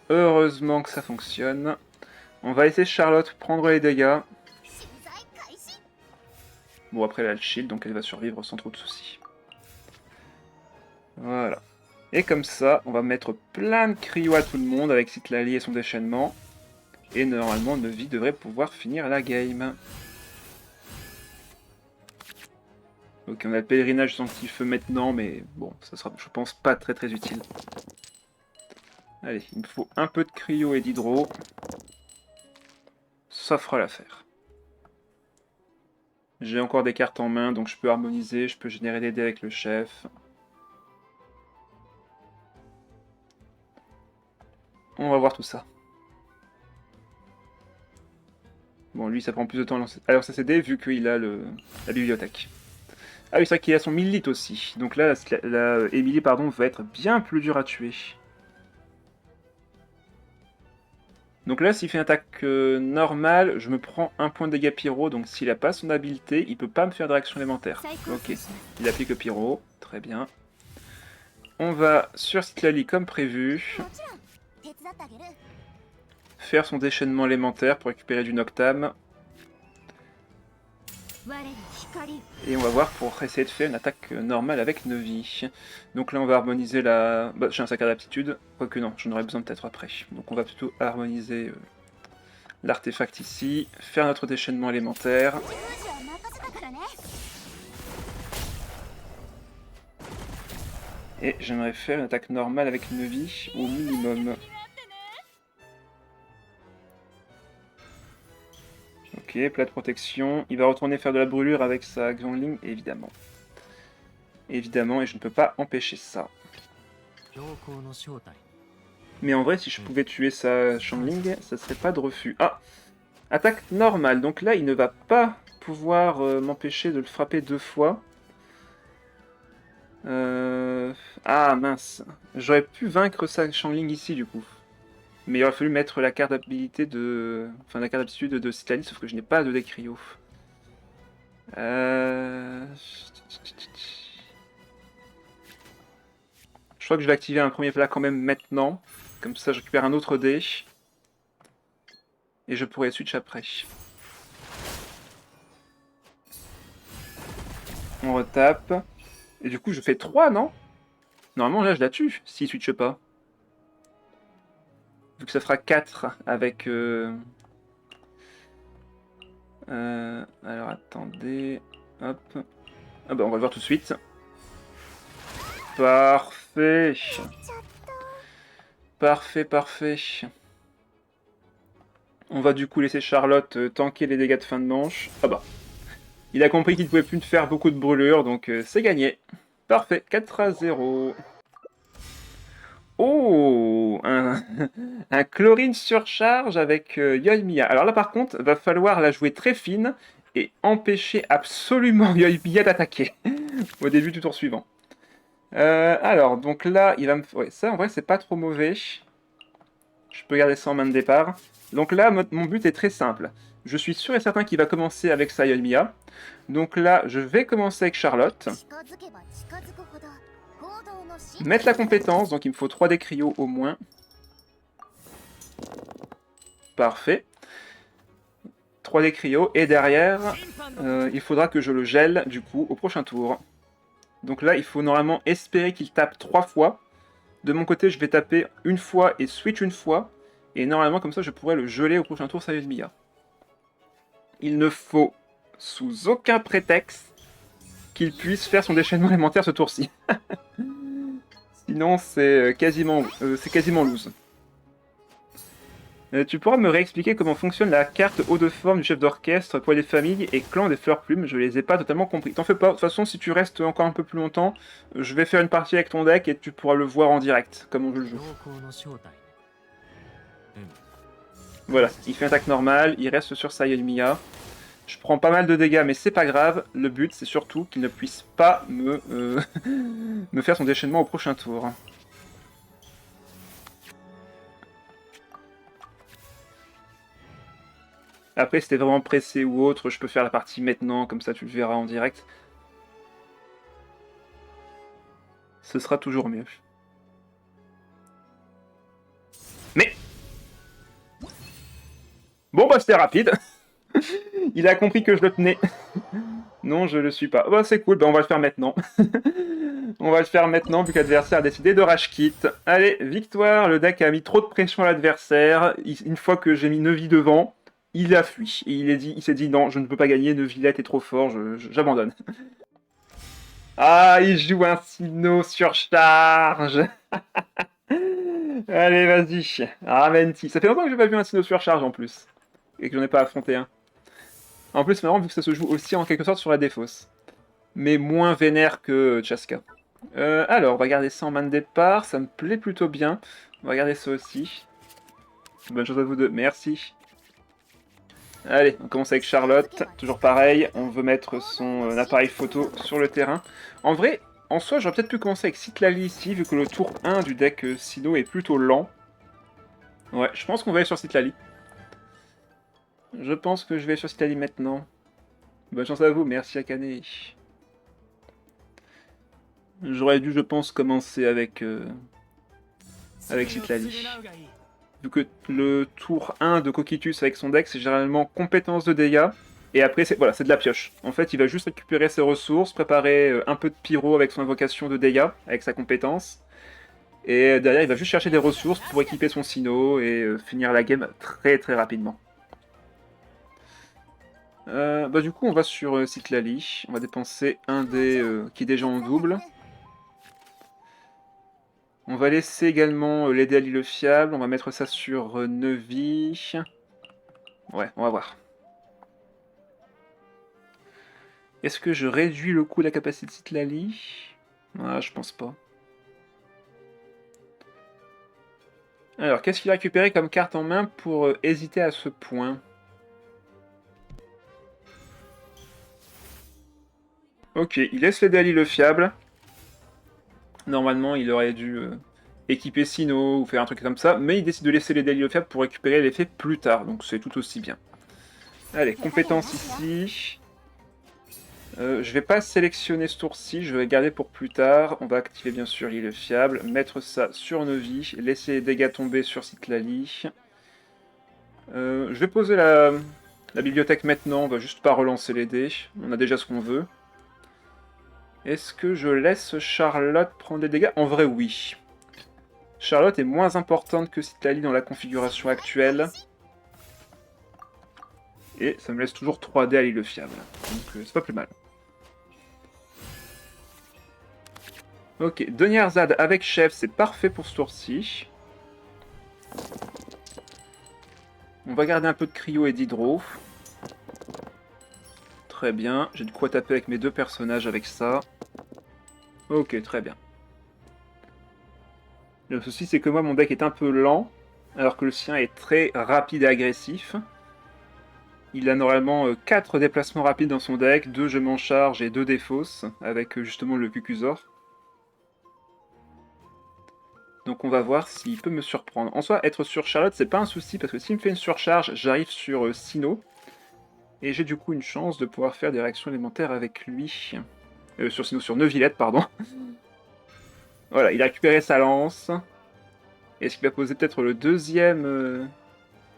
Heureusement que ça fonctionne. On va laisser Charlotte prendre les dégâts. Bon, après elle a le shield, donc elle va survivre sans trop de soucis. Voilà. Et comme ça, on va mettre plein de cryo à tout le monde avec Citlali et son déchaînement. Et normalement, Neuvy devrait pouvoir finir la game. Ok, on a le pèlerinage sanctifeux maintenant, mais bon, ça sera, je pense, pas très très utile. Allez, il me faut un peu de cryo et d'hydro. Ça fera l'affaire. J'ai encore des cartes en main, donc je peux harmoniser, je peux générer des dés avec le chef. On va voir tout ça. Bon, lui, ça prend plus de temps à lancer ses dés vu qu'il a la bibliothèque. Ah oui, c'est vrai qu'il a son millilite aussi. Donc là, Emily, pardon, va être bien plus dur à tuer. Donc là, s'il fait une attaque normale, je me prends un point de dégâts pyro. Donc s'il a pas son habileté, il peut pas me faire de réaction élémentaire. Ok, il applique le pyro. Très bien. On va sur Citlali comme prévu. Faire son déchaînement élémentaire pour récupérer du Noctam. Et on va voir pour essayer de faire une attaque normale avec Nevi. Donc là on va harmoniser la... Bah, j'ai un sac d'aptitude, quoique non, j'en aurais besoin peut-être après. Donc on va plutôt harmoniser l'artefact ici, faire notre déchaînement élémentaire. Et j'aimerais faire une attaque normale avec Nevi au minimum. Ok, plat de protection. Il va retourner faire de la brûlure avec sa Xiangling, évidemment. Évidemment, et je ne peux pas empêcher ça. Mais en vrai, si je pouvais tuer sa Xiangling, ça serait pas de refus. Ah! Attaque normale. Donc là, il ne va pas pouvoir m'empêcher de le frapper 2 fois. Ah, mince. J'aurais pu vaincre sa Xiangling ici, du coup. Mais il aurait fallu mettre la carte d'habilité de... Enfin, la carte d'aptitude de Citlali, sauf que je n'ai pas de deck Cryo. Je crois que je vais activer un premier plat quand même maintenant. Comme ça, je récupère un autre dé. Et je pourrai switch après. On retape. Et du coup, je fais 3, non? Normalement, là, je la tue, s'il switche pas. Vu que ça fera 4 avec... alors, attendez... Hop. Ah bah, on va le voir tout de suite. Parfait. Parfait, parfait. On va du coup laisser Charlotte tanker les dégâts de fin de manche. Ah bah. Il a compris qu'il ne pouvait plus faire beaucoup de brûlures, donc c'est gagné. Parfait, 4-0. Oh, un chlorine surcharge avec Yoimiya. Alors là par contre, va falloir la jouer très fine et empêcher absolument Yoimiya d'attaquer au début du tour suivant. Alors, donc là, il va me... Ouais, ça en vrai c'est pas trop mauvais. Je peux garder ça en main de départ. Donc là, mon but est très simple. Je suis sûr et certain qu'il va commencer avec sa Yoimiya. Donc là, je vais commencer avec Charlotte. Mettre la compétence, donc il me faut 3 dés cryo au moins. Parfait. 3 dés cryo, et derrière, il faudra que je le gèle, du coup, au prochain tour. Donc là, il faut normalement espérer qu'il tape 3 fois. De mon côté, je vais taper une fois et switch une fois. Et normalement, comme ça, je pourrais le geler au prochain tour, Yoimiya. Il ne faut, sous aucun prétexte, qu'il puisse faire son déchaînement élémentaire ce tour-ci. Sinon, c'est quasiment loose. Tu pourras me réexpliquer comment fonctionne la carte haut de forme du chef d'orchestre, poids des familles et clan des fleurs plumes? Je les ai pas totalement compris. T'en fais pas, de toute façon, si tu restes encore un peu plus longtemps, je vais faire une partie avec ton deck et tu pourras le voir en direct, comme on le joue. Voilà, il fait une attaque normale, il reste sur sa Yoimiya. Je prends pas mal de dégâts, mais c'est pas grave. Le but, c'est surtout qu'il ne puisse pas me faire son déchaînement au prochain tour. Après, si t'es vraiment pressé ou autre, je peux faire la partie maintenant, comme ça tu le verras en direct. Ce sera toujours mieux. Mais... Bon bah c'était rapide. Il a compris que je le tenais. Non, je le suis pas. Bah c'est cool, bah on va le faire maintenant. On va le faire maintenant, vu que l'adversaire a décidé de rage quit. Allez, victoire. Le deck a mis trop de pression à l'adversaire. Une fois que j'ai mis Nevi devant, il a fui. Et il s'est dit non, je ne peux pas gagner, Neuvillette est trop fort, j'abandonne. Ah, il joue un Sinnoh surcharge. Allez, vas-y, ramène-t-il. Ça fait longtemps que j'ai pas vu un Sinnoh surcharge en plus. Et que j'en ai pas affronté un. En plus, c'est marrant vu que ça se joue aussi en quelque sorte sur la défausse. Mais moins vénère que Chaska. Alors, on va garder ça en main de départ, ça me plaît plutôt bien. On va garder ça aussi. Bonne chance à vous deux, merci. Allez, on commence avec Charlotte, toujours pareil, on veut mettre son appareil photo sur le terrain. En vrai, en soi, j'aurais peut-être pu commencer avec Citlali ici, vu que le tour 1 du deck Sinnoh est plutôt lent. Ouais, je pense qu'on va aller sur Citlali. Je pense que je vais sur Citlali maintenant. Bonne chance à vous, merci Akane. J'aurais dû, je pense, commencer avec Citlali. Vu que le tour 1 de Cocytus avec son deck, c'est généralement compétence de dégâts. Et après, c'est voilà, c'est de la pioche. En fait, il va juste récupérer ses ressources, préparer un peu de pyro avec son invocation de dégâts, avec sa compétence. Et derrière, il va juste chercher des ressources pour équiper son Sinnoh et finir la game très très rapidement. Bah du coup, on va sur Citlali. On va dépenser un dé qui est déjà en double. On va laisser également l'aider à l'île fiable. On va mettre ça sur Neuvy. Ouais, on va voir. Est-ce que je réduis le coût de la capacité de Citlali? Ah, je pense pas. Alors, qu'est-ce qu'il a récupéré comme carte en main pour hésiter à ce point? Ok, il laisse l'aider à l'île fiable. Normalement, il aurait dû équiper Sinnoh ou faire un truc comme ça, mais il décide de laisser l'aider à l'île fiable pour récupérer l'effet plus tard, donc c'est tout aussi bien. Allez, compétence ici. Je vais pas sélectionner ce tour-ci, je vais garder pour plus tard. On va activer bien sûr l'île fiable, mettre ça sur Neuvy, laisser les dégâts tomber sur Citlali. Je vais poser la bibliothèque maintenant, on va juste pas relancer les dés, on a déjà ce qu'on veut. Est-ce que je laisse Charlotte prendre des dégâts? En vrai, oui. Charlotte est moins importante que Citlali dans la configuration actuelle. Et ça me laisse toujours 3 dés à l'île fiable, donc c'est pas plus mal. Ok, Deniarzad avec chef, c'est parfait pour ce tour-ci. On va garder un peu de cryo et d'hydro. Très bien, j'ai de quoi taper avec mes deux personnages avec ça. Ok, très bien. Le souci, c'est que moi, mon deck est un peu lent, alors que le sien est très rapide et agressif. Il a normalement 4 déplacements rapides dans son deck, 2 je m'en charge et 2 défausse, avec justement le Cucuzor. Donc on va voir s'il peut me surprendre. En soi, être sur Charlotte, c'est pas un souci, parce que s'il me fait une surcharge, j'arrive sur Sinnoh. Et j'ai du coup une chance de pouvoir faire des réactions élémentaires avec lui. Sur Sinnoh, sur Neuvillette, pardon. Voilà, il a récupéré sa lance. Est-ce qu'il va poser peut-être le deuxième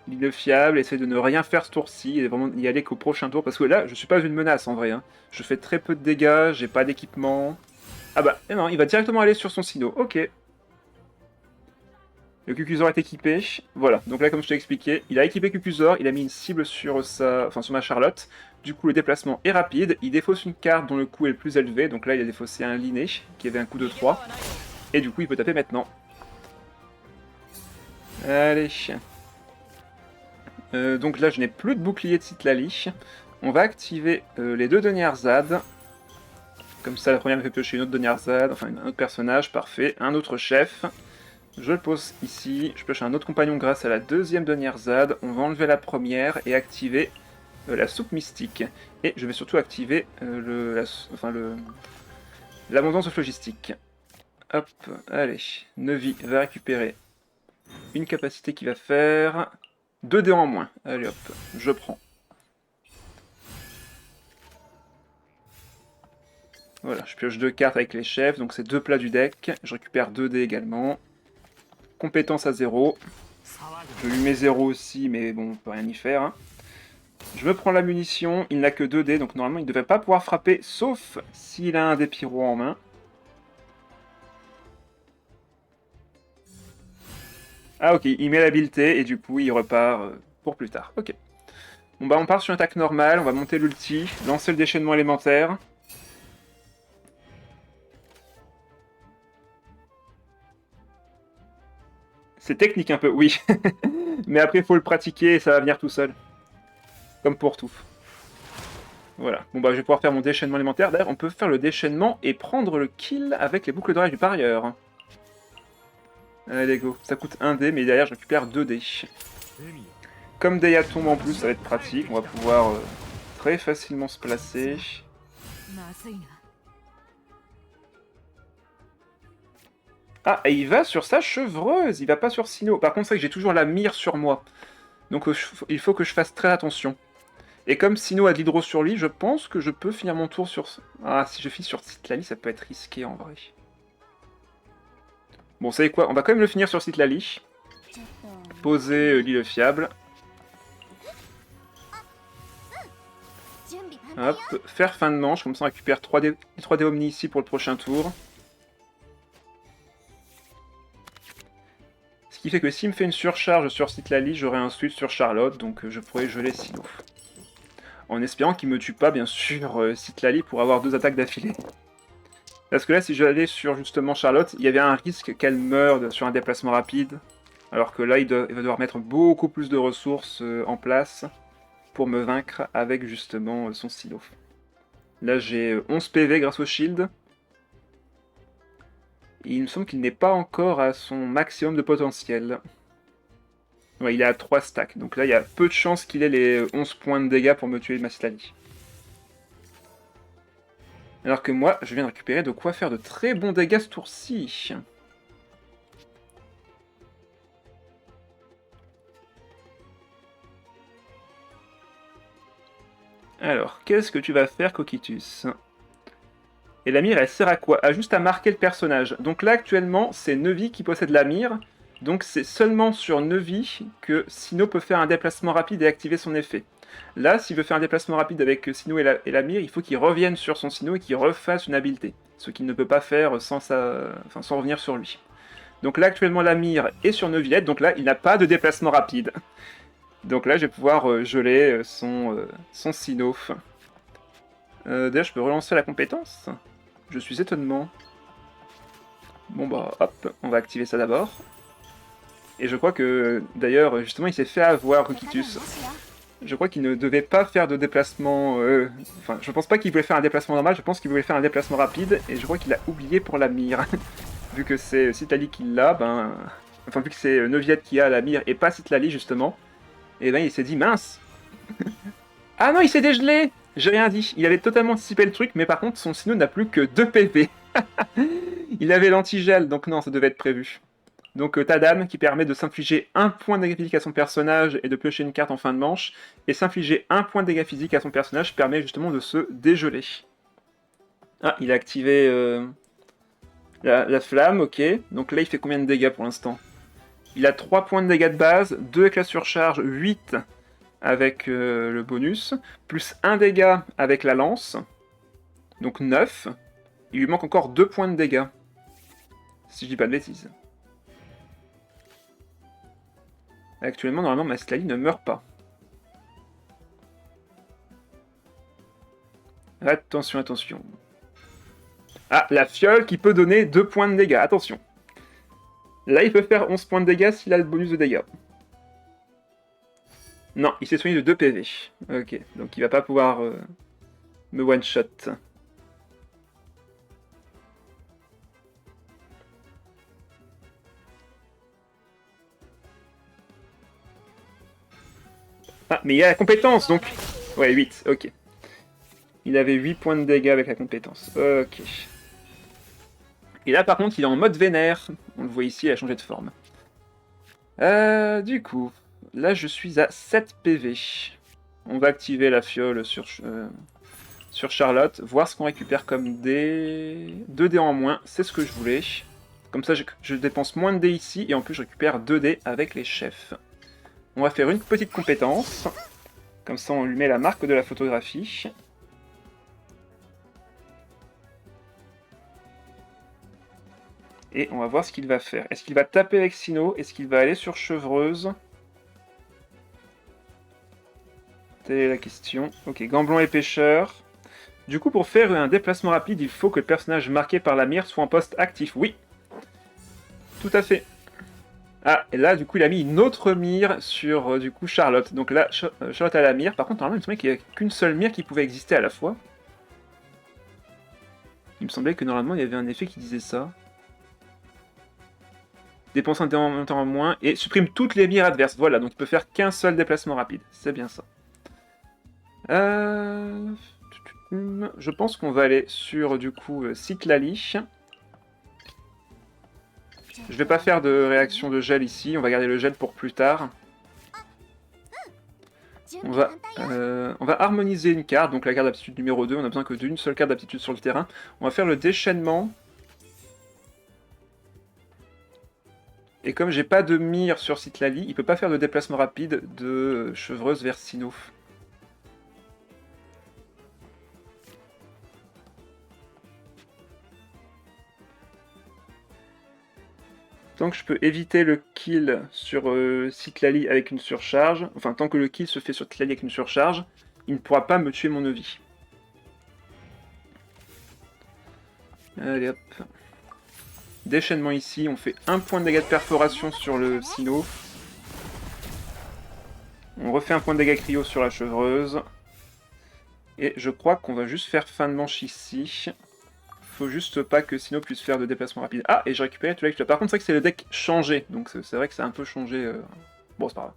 l'île fiable, essayer de ne rien faire ce tour-ci, et vraiment y aller qu'au prochain tour, parce que là, je suis pas une menace en vrai. Hein. Je fais très peu de dégâts, j'ai pas d'équipement. Ah bah, non, il va directement aller sur son Sinnoh, ok. Le Cucuzor est équipé, voilà. Donc là, comme je t'ai expliqué, il a équipé Cucuzor, il a mis une cible sur sur ma Charlotte. Du coup, le déplacement est rapide, il défausse une carte dont le coût est le plus élevé, donc là, il a défaussé un Linné, qui avait un coût de 3. Et du coup, il peut taper maintenant. Allez. Donc là, je n'ai plus de bouclier de Citlali. On va activer les deux Deniarzad. Comme ça, la première me fait piocher une autre Deniarzad, enfin un autre personnage, parfait. Un autre chef. Je le pose ici, je pioche un autre compagnon grâce à la deuxième Deniarzad. On va enlever la première et activer la soupe mystique. Et je vais surtout activer l'abondance logistique. Hop, allez. Neuvy va récupérer une capacité qui va faire 2 dés en moins. Allez hop, je prends. Voilà, je pioche 2 cartes avec les chefs, donc c'est 2 plats du deck. Je récupère 2 dés également. Compétence à 0. Je lui mets 0 aussi, mais bon, on peut rien y faire. Hein. Je me prends la munition, il n'a que 2 dés, donc normalement il ne devrait pas pouvoir frapper, sauf s'il a un dé pyro en main. Ah ok, il met l'habileté, et du coup il repart pour plus tard. Ok. Bon bah on part sur une attaque normale, on va monter l'ulti, lancer le déchaînement élémentaire. C'est technique un peu, oui. Mais après, il faut le pratiquer et ça va venir tout seul. Comme pour tout. Voilà. Bon bah je vais pouvoir faire mon déchaînement élémentaire. D'ailleurs, on peut faire le déchaînement et prendre le kill avec les boucles d'oreilles du parieur. Allez go. Ça coûte 1 dé, mais derrière je récupère 2 dés. Comme Deya tombe en plus, ça va être pratique. On va pouvoir très facilement se placer. Ah, et il va sur sa chevreuse, il va pas sur Sinnoh. Par contre, c'est vrai que j'ai toujours la mire sur moi. Donc il faut que je fasse très attention. Et comme Sinnoh a de l'hydro sur lui, je pense que je peux finir mon tour sur... Ah, si je finis sur Citlali, ça peut être risqué en vrai. Bon, vous savez quoi, on va quand même le finir sur Citlali. Poser l'île fiable. Hop, faire fin de manche, comme ça on récupère 3D Omni ici pour le prochain tour. Ce qui fait que s'il me fait une surcharge sur Citlali, j'aurai un switch sur Charlotte, donc je pourrai geler Sinnoh. En espérant qu'il me tue pas, bien sûr, Citlali pour avoir 2 attaques d'affilée. Parce que là, si j'allais sur justement Charlotte, il y avait un risque qu'elle meure sur un déplacement rapide. Alors que là, il va devoir mettre beaucoup plus de ressources en place pour me vaincre avec justement son Sinnoh. Là, j'ai 11 PV grâce au shield. Et il me semble qu'il n'est pas encore à son maximum de potentiel. Ouais, il est à 3 stacks. Donc là, il y a peu de chances qu'il ait les 11 points de dégâts pour me tuer ma Citlali. Alors que moi, je viens de récupérer de quoi faire de très bons dégâts ce tour-ci. Alors, qu'est-ce que tu vas faire, Cocytus? Et la mire, elle sert à quoi? Juste à marquer le personnage. Donc là, actuellement, c'est Neuvy qui possède la mire. Donc c'est seulement sur Neuvy que Sinnoh peut faire un déplacement rapide et activer son effet. Là, s'il veut faire un déplacement rapide avec Sinnoh et la mire, il faut qu'il revienne sur son Sinnoh et qu'il refasse une habileté. Ce qu'il ne peut pas faire sans revenir sur lui. Donc là, actuellement, la mire est sur Neuvillette, donc là, il n'a pas de déplacement rapide. Donc là, je vais pouvoir geler son Sinnoh. D'ailleurs, je peux relancer la compétence. Je suis étonnement. Bon bah, hop, on va activer ça d'abord. Et je crois que, d'ailleurs, justement, il s'est fait avoir, Cocytus. Je crois qu'il ne devait pas faire de déplacement... Enfin, je pense pas qu'il voulait faire un déplacement normal, je pense qu'il voulait faire un déplacement rapide, et je crois qu'il a oublié pour la mire. Vu que c'est Citlali qui l'a, ben... Enfin, vu que c'est Neuvillette qui a la mire, et pas Citlali, justement, et ben il s'est dit, mince. Ah non, il s'est dégelé. J'ai rien dit, il avait totalement anticipé le truc, mais par contre, son Sinnoh n'a plus que 2 PV. Il avait l'antigel, donc non, ça devait être prévu. Donc ta dame qui permet de s'infliger 1 point de dégâts physique à son personnage et de piocher une carte en fin de manche, et s'infliger 1 point de dégâts physique à son personnage permet justement de se dégeler. Ah, il a activé la flamme, ok. Donc là il fait combien de dégâts pour l'instant? Il a 3 points de dégâts de base, 2 avec la surcharge, 8 avec le bonus, plus 1 dégât avec la lance, donc 9. Il lui manque encore 2 points de dégâts, si je dis pas de bêtises. Actuellement, normalement, ma Citlali ne meurt pas. Attention, attention. Ah, la fiole qui peut donner 2 points de dégâts, attention. Là, il peut faire 11 points de dégâts s'il a le bonus de dégâts. Non, il s'est soigné de 2 PV. Ok, donc il va pas pouvoir me one-shot. Ah, mais il y a la compétence, donc... Ouais, 8, ok. Il avait 8 points de dégâts avec la compétence. Ok. Et là, par contre, il est en mode vénère. On le voit ici, il a changé de forme. Du coup, là, je suis à 7 PV. On va activer la fiole sur Charlotte, voir ce qu'on récupère comme dés. 2 dés en moins, c'est ce que je voulais. Comme ça, je dépense moins de dés ici, et en plus, je récupère 2 dés avec les chefs. On va faire une petite compétence. Comme ça, on lui met la marque de la photographie. Et on va voir ce qu'il va faire. Est-ce qu'il va taper avec Sinnoh? Est-ce qu'il va aller sur Chevreuse? Telle est la question. Ok, Gamblon et Pêcheur. Du coup, pour faire un déplacement rapide, il faut que le personnage marqué par la mire soit en poste actif. Oui, tout à fait. Ah, et là, du coup, il a mis une autre mire sur, du coup, Charlotte. Donc là, Charlotte a la mire. Par contre, normalement, il me semblait qu'il n'y avait qu'une seule mire qui pouvait exister à la fois. Il me semblait que, normalement, il y avait un effet qui disait ça. dépense un temps en moins et supprime toutes les mires adverses. Voilà, donc il peut faire qu'un seul déplacement rapide. C'est bien ça. Je pense qu'on va aller sur, du coup, Citlali. Je vais pas faire de réaction de gel ici, on va garder le gel pour plus tard. On va harmoniser une carte, donc la carte d'aptitude numéro 2, on a besoin que d'une seule carte d'aptitude sur le terrain. On va faire le déchaînement. Et comme j'ai pas de mire sur Citlali, il peut pas faire de déplacement rapide de chevreuse vers Sinnoh. Tant que je peux éviter le kill sur Citlali avec une surcharge, enfin tant que le kill se fait sur Citlali avec une surcharge, il ne pourra pas me tuer mon Eevee. Allez hop. Déchaînement ici, on fait 1 point de dégâts de perforation sur le Sinnoh. On refait un point de dégâts cryo sur la chevreuse. Et je crois qu'on va juste faire fin de manche ici. Faut juste pas que Sinnoh puisse faire de déplacement rapide. Ah, et j'ai récupéré tout là. Par contre, c'est vrai que c'est le deck changé, donc c'est vrai que ça a un peu changé. Bon, c'est pas grave.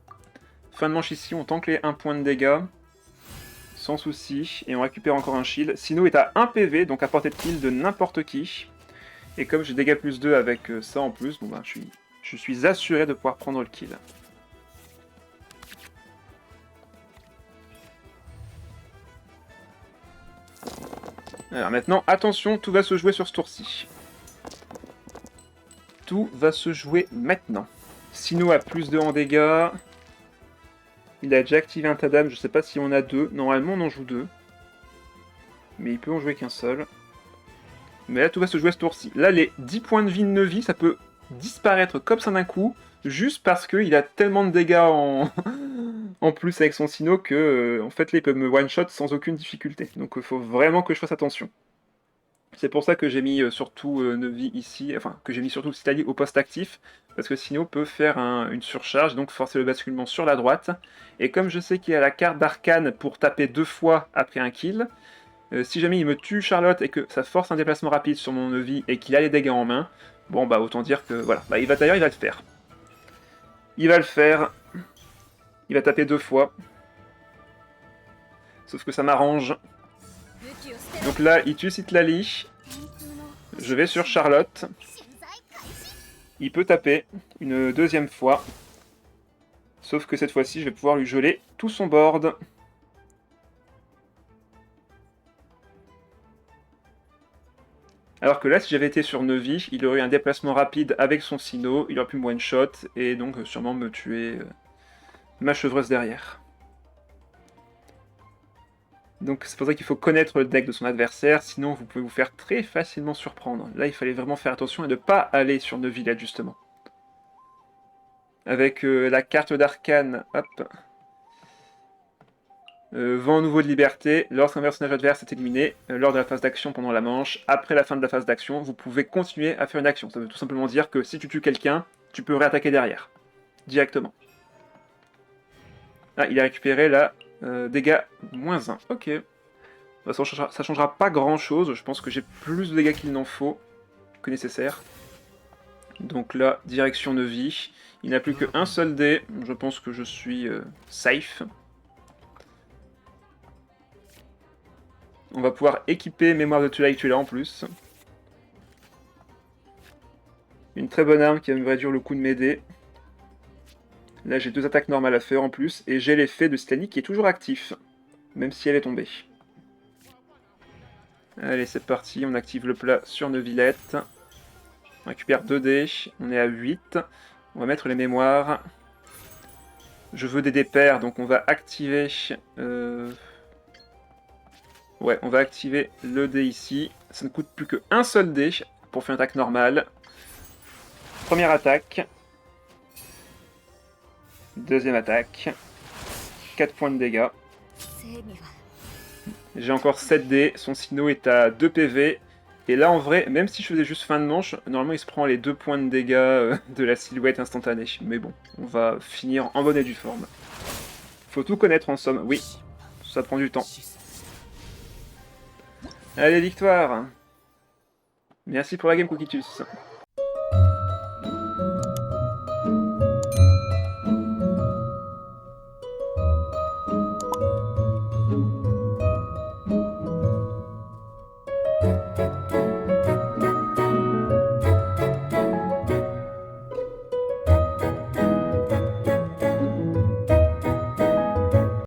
Fin de manche ici, on tank les 1 point de dégâts. Sans souci. Et on récupère encore un shield. Sinnoh est à 1 PV, donc à portée de kill de n'importe qui. Et comme j'ai dégâts plus 2 avec ça en plus, bon bah je suis assuré de pouvoir prendre le kill. Alors maintenant, attention, tout va se jouer sur ce tour-ci. Tout va se jouer maintenant. Sinnoh a plus 2 en dégâts. Il a déjà activé un Tadam, je sais pas si on a 2. Normalement on en joue 2. Mais il peut en jouer qu'un seul. Mais là tout va se jouer ce tour-ci. Là les 10 points de vie de Neuville, ça peut disparaître comme ça d'un coup. Juste parce qu'il a tellement de dégâts en plus avec son Sinnoh que en fait là il peut me one-shot sans aucune difficulté. Donc il faut vraiment que je fasse attention. C'est pour ça que j'ai mis surtout Neuville ici, enfin que j'ai mis surtout Citlali au poste actif, parce que Sinnoh peut faire une surcharge, donc forcer le basculement sur la droite. Et comme je sais qu'il a la carte d'arcane pour taper 2 fois après un kill, si jamais il me tue Charlotte et que ça force un déplacement rapide sur mon Neuville et qu'il a les dégâts en main, bon bah autant dire que voilà, bah, d'ailleurs il va le faire. Il va le faire, il va taper 2 fois, sauf que ça m'arrange. Donc là il tue Citlali, je vais sur Charlotte. Il peut taper une 2e fois. Sauf que cette fois-ci, je vais pouvoir lui geler tout son board. Alors que là, si j'avais été sur Neuville, il aurait eu un déplacement rapide avec son Sinnoh, il aurait pu me one-shot, et donc sûrement me tuer ma chevreuse derrière. Donc c'est pour ça qu'il faut connaître le deck de son adversaire, sinon vous pouvez vous faire très facilement surprendre. Là, il fallait vraiment faire attention et ne pas aller sur Neuville, justement. Avec la carte d'arcane, hop. Vent nouveau de liberté, lorsqu'un personnage adverse est éliminé, lors de la phase d'action pendant la manche, après la fin de la phase d'action, vous pouvez continuer à faire une action. Ça veut tout simplement dire que si tu tues quelqu'un, tu peux réattaquer derrière. Directement. Ah, il a récupéré là, dégâts -1. Ok. Bah, ça changera pas grand chose, je pense que j'ai plus de dégâts qu'il n'en faut, que nécessaire. Donc là, direction Neuville. Il n'a plus qu'un seul dé, je pense que je suis safe. On va pouvoir équiper Mémoire de Tula en plus. Une très bonne arme qui va me réduire le coût de mes dés. Là j'ai 2 attaques normales à faire en plus, et j'ai l'effet de Citlali qui est toujours actif, même si elle est tombée. Allez c'est parti, on active le plat sur Neuvillette. On récupère 2 dés, on est à 8. On va mettre les mémoires. Je veux des dés pairs, donc on va activer... Ouais, on va activer le dé ici. Ça ne coûte plus qu'un seul dé pour faire une attaque normale. Première attaque. Deuxième attaque. 4 points de dégâts. J'ai encore 7 dés. Son Sinnoh est à 2 PV. Et là, en vrai, même si je faisais juste fin de manche, normalement, il se prend les 2 points de dégâts de la silhouette instantanée. Mais bon, on va finir en bonne et due forme. Faut tout connaître en somme. Oui, ça prend du temps. Allez, victoire! Merci pour la game, Cookitus.